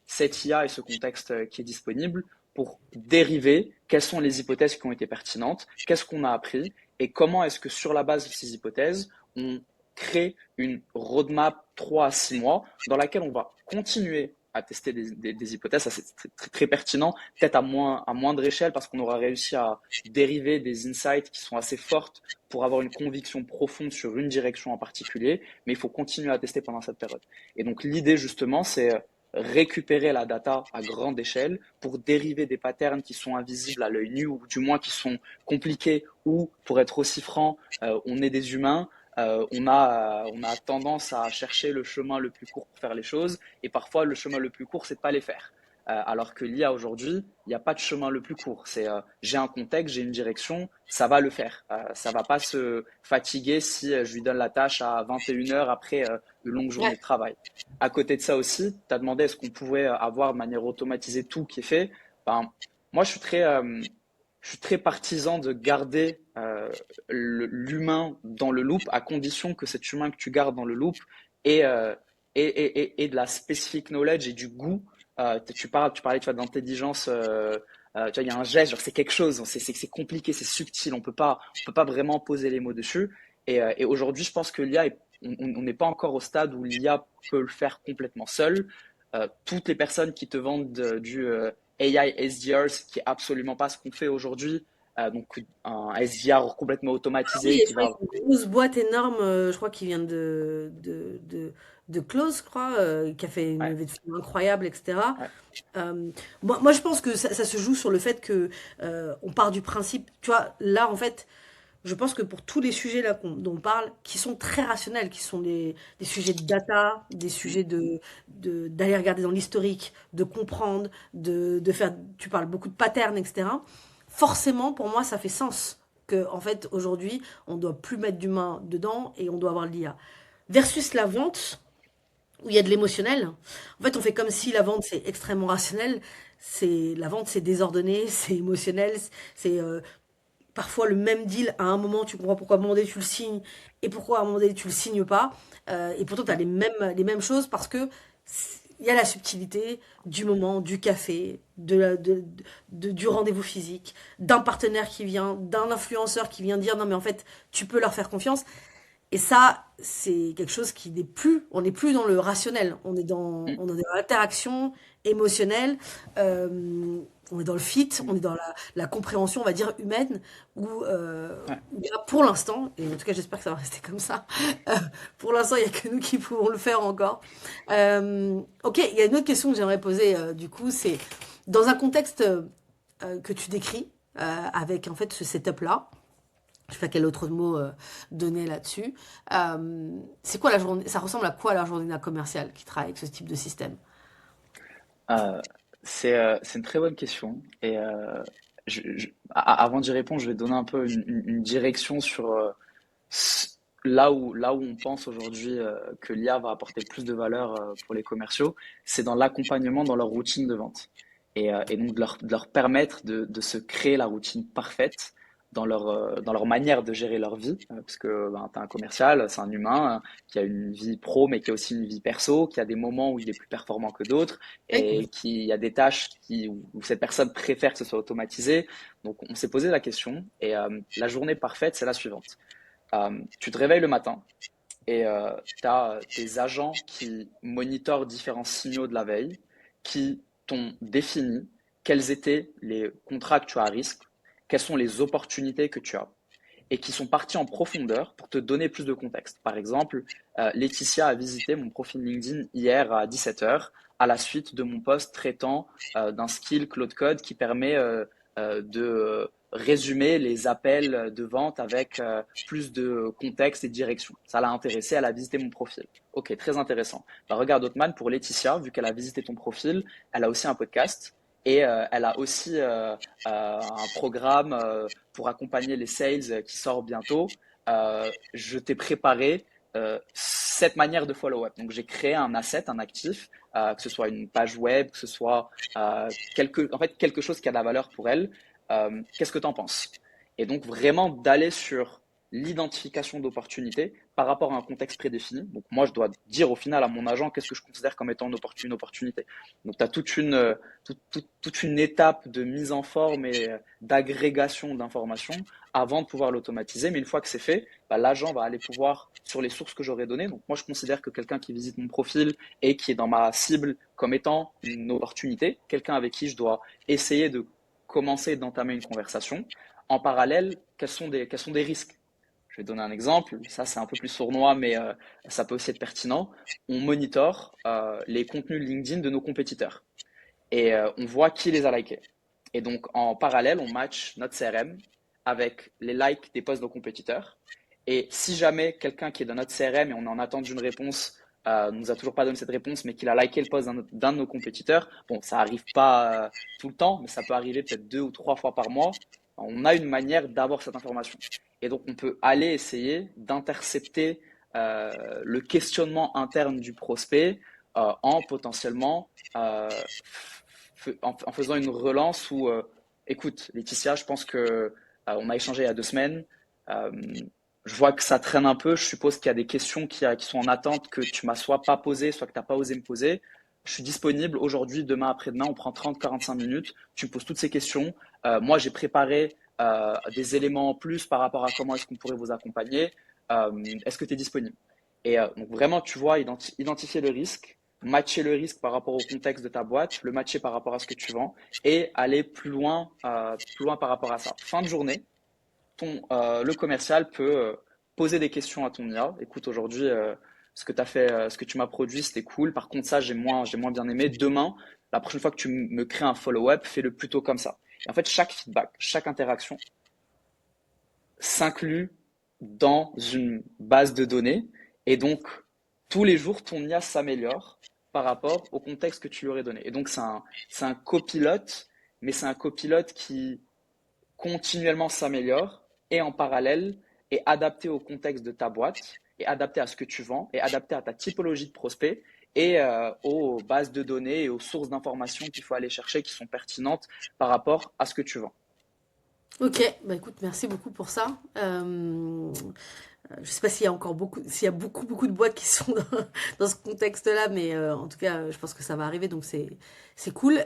cette IA et ce contexte qui est disponible pour dériver quelles sont les hypothèses qui ont été pertinentes, qu'est-ce qu'on a appris et comment est-ce que sur la base de ces hypothèses, on crée une roadmap 3 à 6 mois dans laquelle on va continuer à tester des hypothèses. Ça, c'est très pertinent, peut-être à moindre échelle parce qu'on aura réussi à dériver des insights qui sont assez fortes pour avoir une conviction profonde sur une direction en particulier, mais il faut continuer à tester pendant cette période. Et donc l'idée justement, c'est récupérer la data à grande échelle pour dériver des patterns qui sont invisibles à l'œil nu ou du moins qui sont compliqués ou, pour être aussi franc, on est des humains, on a tendance à chercher le chemin le plus court pour faire les choses et parfois le chemin le plus court, c'est de pas les faire. Alors que l'IA aujourd'hui, il n'y a pas de chemin le plus court. C'est j'ai un contexte, j'ai une direction, ça va le faire. Ça va pas se fatiguer si je lui donne la tâche à 21 heures après une longue journée Ouais. de travail. À côté de ça aussi, tu as demandé est-ce qu'on pouvait avoir de manière automatisée tout qui est fait. Ben, moi, je suis très partisan de garder l'humain dans le loop à condition que cet humain que tu gardes dans le loop ait, ait de la specific knowledge et du goût. Tu parlais tu vois, d'intelligence. Tu vois, il y a un geste, genre c'est quelque chose, c'est compliqué, c'est subtil, on peut pas vraiment poser les mots dessus. Et aujourd'hui, je pense que l'IA, on n'est pas encore au stade où l'IA peut le faire complètement seul. Toutes les personnes qui te vendent du AI SDR, ce qui est absolument pas ce qu'on fait aujourd'hui, donc un SDR complètement Ah oui, automatisé je qui crois va. qu'il y a une grosse boîte énorme, je crois qu'il vient de Close, je crois, qui a fait une Ouais, levée de fonds incroyable, etc. ouais. Moi, je pense que ça se joue sur le fait que on part du principe, tu vois, là, en fait, je pense que pour tous les sujets là dont on parle, qui sont très rationnels, qui sont des sujets de data, des Mm, sujets d'aller regarder dans l'historique, de comprendre, de faire, tu parles beaucoup de patterns, etc. Forcément, pour moi, ça fait sens que, en fait, aujourd'hui, on doit plus mettre d'humain dedans et on doit avoir l'IA. Versus la vente, où il y a de l'émotionnel. En fait, on fait comme si la vente, c'est extrêmement rationnel. La vente, c'est désordonné, c'est émotionnel, c'est parfois le même deal, à un moment, tu comprends pourquoi à un moment donné tu le signes et pourquoi à un moment donné tu le signes pas. Et pourtant, tu as mm, les mêmes choses parce que il y a la subtilité du moment, du café, du rendez-vous physique, d'un partenaire qui vient, d'un influenceur qui vient dire non mais en fait tu peux leur faire confiance. Et ça, c'est quelque chose qui n'est plus, on n'est plus dans le rationnel, mm. on est dans l'interaction émotionnelle, on est dans le fit, Mm. on est dans la compréhension, on va dire, humaine, Ouais. où là, pour l'instant, et en tout cas j'espère que ça va rester comme ça, euh, pour l'instant il n'y a que nous qui pouvons le faire encore. Ok, il y a une autre question que j'aimerais poser, du coup, c'est dans un contexte que tu décris, avec en fait ce setup-là, je sais pas quel autre mot donner là-dessus. C'est quoi la journée? Ça ressemble à quoi la journée d'un commercial qui travaille avec ce type de système? Euh, c'est une très bonne question. Et avant d'y répondre, je vais donner un peu une direction sur là où on pense aujourd'hui que l'IA va apporter le plus de valeur pour les commerciaux, c'est dans l'accompagnement dans leur routine de vente. Et donc de leur permettre de se créer la routine parfaite dans leur manière de gérer leur vie. Parce que ben, tu as un commercial, c'est un humain qui a une vie pro, mais qui a aussi une vie perso, qui a des moments où il est plus performant que d'autres, Oui. et qui il y a des tâches où cette personne préfère que ce soit automatisé. Donc on s'est posé la question, et la journée parfaite, c'est la suivante. Tu te réveilles le matin et tu as tes agents qui monitorent différents signaux de la veille, qui t'ont défini quels étaient les contrats que tu as à risque, quelles sont les opportunités que tu as, et qui sont partis en profondeur pour te donner plus de contexte. Par exemple, Laetitia a visité mon profil LinkedIn hier à 17 h à la suite de mon post traitant d'un skill Cloud Code qui permet de résumer les appels de vente avec plus de contexte et de direction. Ça l'a intéressée, elle a visité mon profil. Ok, très intéressant. Bah, regarde Otman, pour Laetitia, vu qu'elle a visité ton profil, elle a aussi un podcast et elle a aussi un programme pour accompagner les sales qui sort bientôt. Je t'ai préparé cette manière de follow-up. Donc, j'ai créé un asset, un actif, que ce soit une page web, que ce soit en fait, quelque chose qui a de la valeur pour elle. Qu'est-ce que tu en penses? Et donc, vraiment d'aller sur l'identification d'opportunités par rapport à un contexte prédéfini. Donc, moi, je dois dire au final à mon agent qu'est-ce que je considère comme étant une opportunité. Donc, tu as toute une étape de mise en forme et d'agrégation d'informations avant de pouvoir l'automatiser. Mais une fois que c'est fait, bah, l'agent va aller pouvoir sur les sources que j'aurais données. Donc, moi, je considère que quelqu'un qui visite mon profil et qui est dans ma cible comme étant une opportunité, quelqu'un avec qui je dois essayer de commencer d'entamer une conversation. En parallèle, quels sont des risques? Je vais donner un exemple, ça c'est un peu plus sournois, mais ça peut aussi être pertinent. On monitore les contenus LinkedIn de nos compétiteurs et on voit qui les a likés. Et donc en parallèle, on match notre CRM avec les likes des posts de nos compétiteurs. Et si jamais quelqu'un qui est dans notre CRM et on est en attente d'une réponse nous a toujours pas donné cette réponse, mais qu'il a liké le post d'un de nos compétiteurs, bon, ça arrive pas tout le temps, mais ça peut arriver peut-être 2 ou 3 fois par mois. On a une manière d'avoir cette information. Et donc, on peut aller essayer d'intercepter le questionnement interne du prospect en potentiellement en faisant une relance où, écoute, Laetitia, je pense que on a échangé il y a 2 semaines. Euh, je vois que ça traîne un peu. Je suppose qu'il y a des questions qui sont en attente que tu m'as soit pas posées, soit que tu n'as pas osé me poser. Je suis disponible aujourd'hui, demain, après-demain. On prend 30-45 minutes. Tu me poses toutes ces questions. Moi, j'ai préparé des éléments en plus par rapport à comment est-ce qu'on pourrait vous accompagner. Est-ce que tu es disponible? Et donc vraiment, tu vois, identifier le risque, matcher le risque par rapport au contexte de ta boîte, le matcher par rapport à ce que tu vends et aller plus loin par rapport à ça. Fin de journée, le commercial peut poser des questions à ton IA. Écoute, aujourd'hui, ce que tu as fait, ce que tu m'as produit, c'était cool. Par contre, ça, j'ai moins bien aimé. Demain, la prochaine fois que tu me crées un follow-up, fais-le plutôt comme ça. Et en fait, chaque feedback, chaque interaction s'inclut dans une base de données. Et donc, tous les jours, ton IA s'améliore par rapport au contexte que tu lui aurais donné. Et donc, c'est un copilote, mais c'est un copilote qui continuellement s'améliore et en parallèle est adapté au contexte de ta boîte et adapté à ce que tu vends et adapté à ta typologie de prospect et aux bases de données et aux sources d'informations qu'il faut aller chercher qui sont pertinentes par rapport à ce que tu vends. Ok, bah écoute, merci beaucoup pour ça. Je sais pas s'il y a encore s'il y a beaucoup de boîtes qui sont dans ce contexte-là, mais en tout cas, je pense que ça va arriver, donc c'est cool.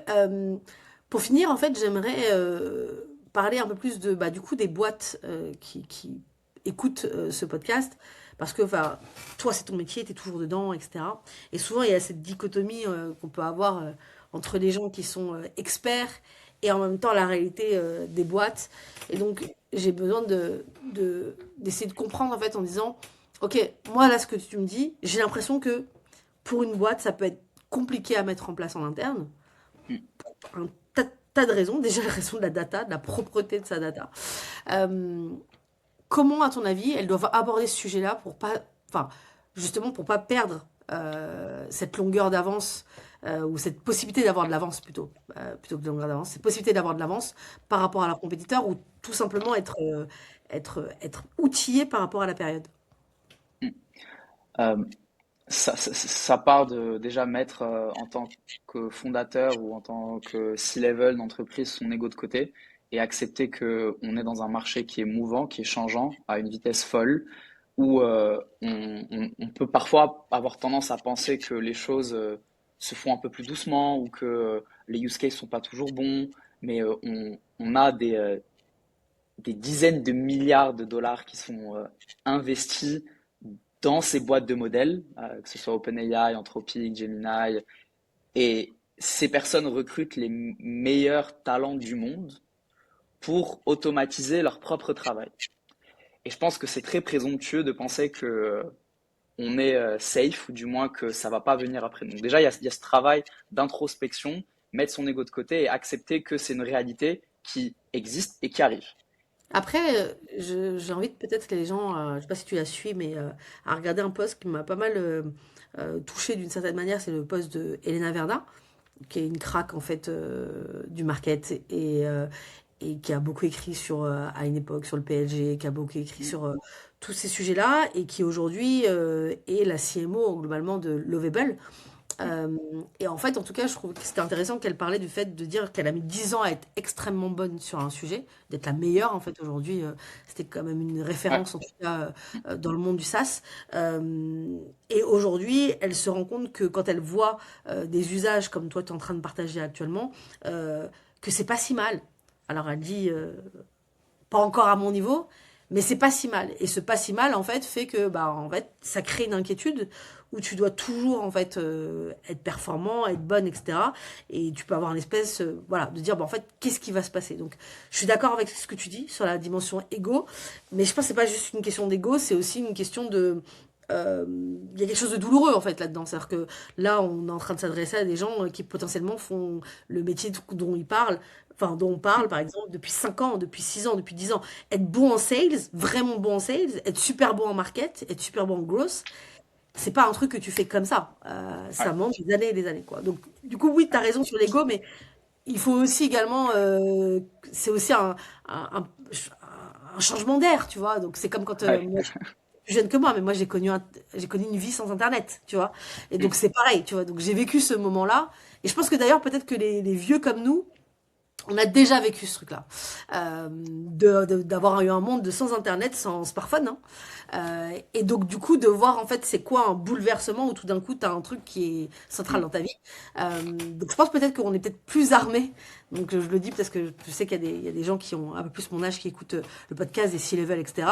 Pour finir, en fait, j'aimerais parler un peu plus de du coup des boîtes qui écoutent ce podcast, parce que enfin, toi, c'est ton métier, tu es toujours dedans, etc. Et souvent, il y a cette dichotomie qu'on peut avoir entre les gens qui sont experts et en même temps la réalité des boîtes. Et donc, j'ai besoin d'essayer de comprendre en fait en disant, ok, moi là ce que tu me dis, j'ai l'impression que pour une boîte, ça peut être compliqué à mettre en place en interne. Mm. Un tas de raisons. Déjà la raison de la data, de la propreté de sa data. Euh, Comment, à ton avis, elles doivent aborder ce sujet-là pour pas, enfin, justement pour pas perdre cette longueur d'avance ou cette possibilité d'avoir de l'avance plutôt que de longueur d'avance, cette possibilité d'avoir de l'avance par rapport à leurs compétiteurs ou tout simplement être outillé par rapport à la période. Mm. Euh, ça part de déjà mettre en tant que fondateur ou en tant que C-level d'entreprise son ego de côté et accepter que on est dans un marché qui est mouvant, qui est changeant à une vitesse folle, où on peut parfois avoir tendance à penser que les choses se font un peu plus doucement ou que les use cases sont pas toujours bons, mais on a des dizaines de milliards de dollars qui sont investis dans ces boîtes de modèles, que ce soit OpenAI, Anthropic, Gemini, et ces personnes recrutent les meilleurs talents du monde pour automatiser leur propre travail. Et je pense que c'est très présomptueux de penser que on est safe, ou du moins que ça va pas venir après nous. Déjà, il y a ce travail d'introspection, mettre son ego de côté et accepter que c'est une réalité qui existe et qui arrive. Après, j'invite peut-être les gens, je sais pas si tu la suis, mais à regarder un post qui m'a pas mal touché d'une certaine manière, c'est le post de Elena Verda, qui est une crack en fait du market et qui a beaucoup écrit sur à une époque sur le PLG, qui a beaucoup écrit sur tous ces sujets-là et qui aujourd'hui est la CMO globalement de Lovable. Euh, et en fait, en tout cas, je trouve que c'était intéressant qu'elle parlait du fait de dire qu'elle a mis 10 ans à être extrêmement bonne sur un sujet, d'être la meilleure en fait aujourd'hui. C'était quand même une Ouais. référence en tout cas dans le monde du SaaS. Et aujourd'hui, elle se rend compte que quand elle voit des usages comme toi tu es en train de partager actuellement, que c'est pas si mal. Alors elle dit pas encore à mon niveau, mais c'est pas si mal. Et ce pas si mal, en fait, fait que, bah, en fait, ça crée une inquiétude où tu dois toujours, en fait, être performant, être bonne, etc. Et tu peux avoir une espèce, voilà, de dire, bah, en fait, qu'est-ce qui va se passer? Donc, je suis d'accord avec ce que tu dis sur la dimension égo, mais je pense que c'est pas juste une question d'ego, c'est aussi une question de, il y a quelque chose de douloureux en fait là-dedans. C'est-à-dire que là, on est en train de s'adresser à des gens qui potentiellement font le métier dont ils parlent, enfin dont on parle par exemple depuis 5 ans, depuis 6 ans, depuis 10 ans. Être bon en sales, vraiment bon en sales, être super bon en market, être super bon en growth, c'est pas un truc que tu fais comme ça. Ça Ouais. demande des années et des années quoi. Donc du coup oui, tu as raison sur l'ego, mais il faut aussi également, c'est aussi un changement d'air, tu vois. Donc c'est comme quand Ouais. moi, plus jeune que moi, mais moi j'ai connu une vie sans Internet, tu vois. Et donc c'est pareil, tu vois. Donc j'ai vécu ce moment-là. Et je pense que d'ailleurs peut-être que les vieux comme nous, on a déjà vécu ce truc-là, d'avoir eu un monde de sans internet, sans smartphone, hein. Et donc du coup de voir en fait c'est quoi un bouleversement où tout d'un coup tu as un truc qui est central dans ta vie. Donc je pense peut-être qu'on est peut-être plus armés. Donc je le dis parce que je sais qu'il y a des gens qui ont un peu plus mon âge qui écoutent le podcast des C-level, etc.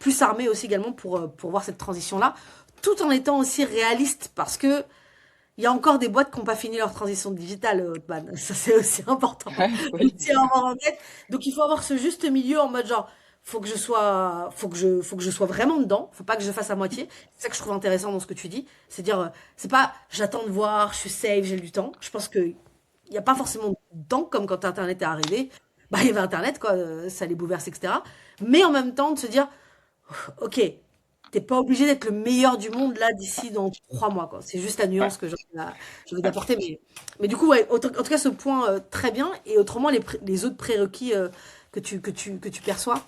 Plus armés aussi également pour voir cette transition-là, tout en étant aussi réaliste parce que il y a encore des boîtes qui n'ont pas fini leur transition digitale, Hotman. Ça, c'est aussi important. Ouais, oui. Aussi à avoir en tête. Donc, il faut avoir ce juste milieu en mode genre, faut que je sois vraiment dedans. Faut pas que je fasse à moitié. C'est ça que je trouve intéressant dans ce que tu dis. C'est dire, c'est pas, j'attends de voir, je suis safe, j'ai du temps. Je pense que il n'y a pas forcément de temps comme quand Internet est arrivé. Bah, il y avait Internet, quoi. Ça les bouleverse, etc. Mais en même temps, de se dire, ok, t'es pas obligé d'être le meilleur du monde là d'ici dans 3 mois, quoi. C'est juste la Ouais. nuance que j'ai envie Ouais. d'apporter. Mais du coup, ouais, en tout cas, ce point, très bien. Et autrement, les autres prérequis que tu perçois.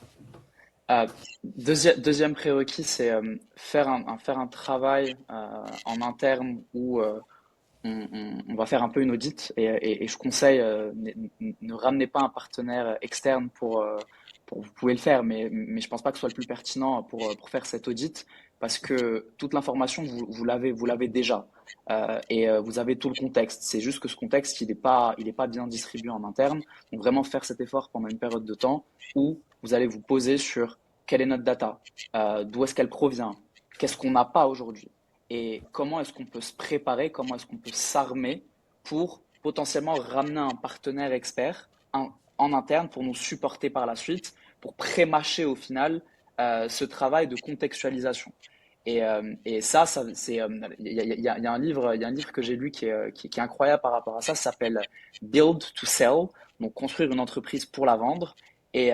Euh, deuxième prérequis, c'est faire un travail en interne où on va faire un peu une audit et je conseille, ne ramenez pas un partenaire externe vous pouvez le faire, mais je pense pas que ce soit le plus pertinent pour faire cette audit parce que toute l'information, vous l'avez déjà vous avez tout le contexte. C'est juste que ce contexte, il est pas bien distribué en interne. Donc vraiment faire cet effort pendant une période de temps où vous allez vous poser sur quelle est notre data, d'où est-ce qu'elle provient, qu'est-ce qu'on n'a pas aujourd'hui et comment est-ce qu'on peut se préparer, comment est-ce qu'on peut s'armer pour potentiellement ramener un partenaire expert en interne pour nous supporter par la suite, pour pré-mâcher au final ce travail de contextualisation. Et ça c'est, il y a un livre, il y a un livre que j'ai lu qui est incroyable par rapport à ça. Ça s'appelle Build to Sell, donc construire une entreprise pour la vendre. Et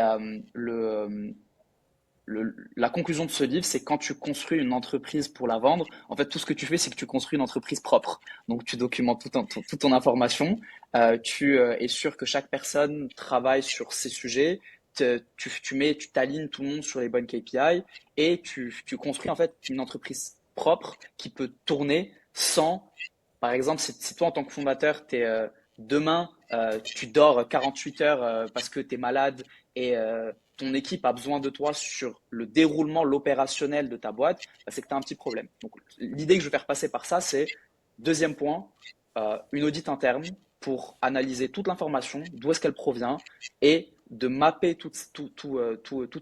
la conclusion de ce livre, c'est quand tu construis une entreprise pour la vendre, en fait, tout ce que tu fais, c'est que tu construis une entreprise propre. Donc, tu documentes toute ton information, tu es sûr que chaque personne travaille sur ses sujets, tu t'alignes tout le monde sur les bonnes KPI et tu construis en fait une entreprise propre qui peut tourner sans, par exemple, si toi en tant que fondateur, demain, tu dors 48 heures parce que tu es malade et ton équipe a besoin de toi sur le déroulement, l'opérationnel de ta boîte, bah, c'est que tu as un petit problème. Donc, l'idée que je veux faire passer par ça, c'est deuxième point, une audit interne pour analyser toute l'information, d'où est-ce qu'elle provient et de mapper toute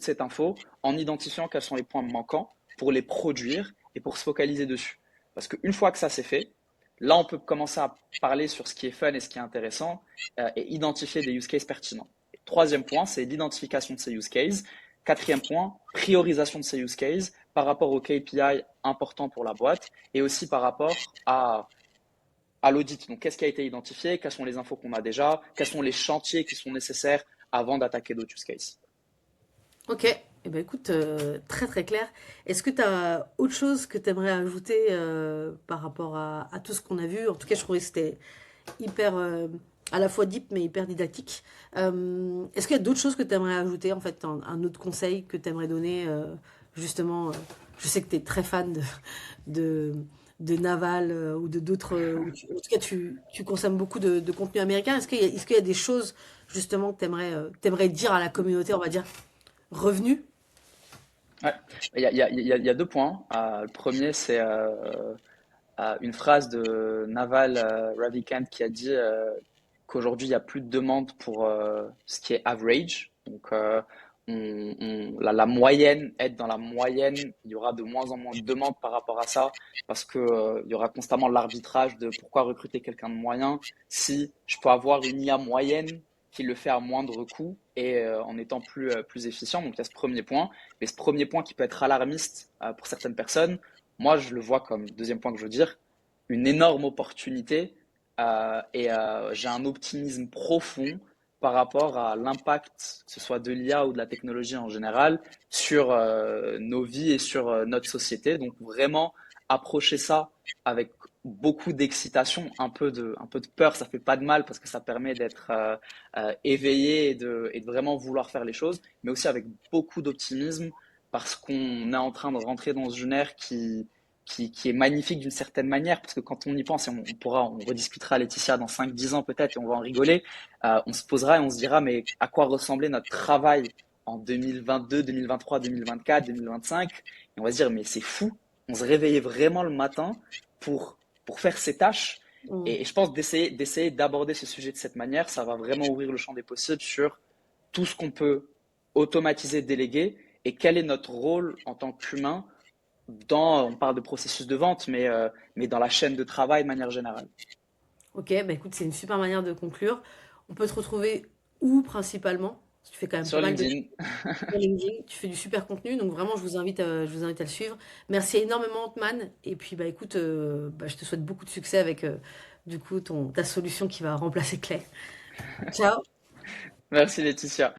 cette info en identifiant quels sont les points manquants pour les produire et pour se focaliser dessus. Parce qu'une fois que ça c'est fait, Là, on peut commencer à parler sur ce qui est fun et ce qui est intéressant et identifier des use cases pertinents. Troisième point, c'est l'identification de ces use cases. Quatrième point, priorisation de ces use cases par rapport aux KPI importants pour la boîte et aussi par rapport à l'audit. Donc, qu'est-ce qui a été identifié? Quelles sont les infos qu'on a déjà? Quels sont les chantiers qui sont nécessaires avant d'attaquer d'autres use cases? Ok, eh ben écoute, très très clair. Est-ce que tu as autre chose que tu aimerais ajouter par rapport à tout ce qu'on a vu? En tout cas, je trouvais que c'était hyper, à la fois deep mais hyper didactique. Est-ce qu'il y a d'autres choses que tu aimerais ajouter, en fait, un autre conseil que tu aimerais donner, justement, je sais que tu es très fan de, de Naval ou de d'autres, en tout cas tu consommes beaucoup de contenu américain. Est-ce qu'il y a des choses, justement, que tu aimerais dire à la communauté, on va dire, revenus? Ouais. Il y a deux points. Le premier, c'est une phrase de Naval Ravikant qui a dit qu'aujourd'hui, il n'y a plus de demande pour ce qui est average. Donc, la moyenne, être dans la moyenne, il y aura de moins en moins de demandes par rapport à ça parce que, il y aura constamment l'arbitrage de pourquoi recruter quelqu'un de moyen si je peux avoir une IA moyenne qui le fait à moindre coût et en étant plus efficient. Donc, il y a ce premier point. Mais ce premier point qui peut être alarmiste pour certaines personnes, moi, je le vois comme, deuxième point que je veux dire, une énorme opportunité et j'ai un optimisme profond par rapport à l'impact, que ce soit de l'IA ou de la technologie en général, sur nos vies et sur notre société. Donc vraiment approcher ça avec beaucoup d'excitation, un peu de peur, ça fait pas de mal parce que ça permet d'être éveillé et de vraiment vouloir faire les choses, mais aussi avec beaucoup d'optimisme parce qu'on est en train de rentrer dans une ère qui est magnifique d'une certaine manière, parce que quand on y pense, et on rediscutera Laetitia dans 5 10 ans peut-être, et on va en rigoler, on se posera et on se dira, mais à quoi ressemblait notre travail en 2022, 2023, 2024, 2025? Et on va se dire, mais c'est fou, on se réveillait vraiment le matin pour faire ces tâches. Mm. Et je pense d'essayer d'aborder ce sujet de cette manière, ça va vraiment ouvrir le champ des possibles sur tout ce qu'on peut automatiser, déléguer, et quel est notre rôle en tant qu'humain on parle de processus de vente, mais dans la chaîne de travail de manière générale. Ok, bah écoute, c'est une super manière de conclure. On peut te retrouver où principalement? Parce que tu fais quand même pas Sur mal de LinkedIn, sur LinkedIn, tu fais du super contenu, donc vraiment je vous invite à le suivre. Merci énormément Antman, et puis bah écoute, bah, je te souhaite beaucoup de succès avec du coup ta solution qui va remplacer Clay. Ciao! merci Laetitia.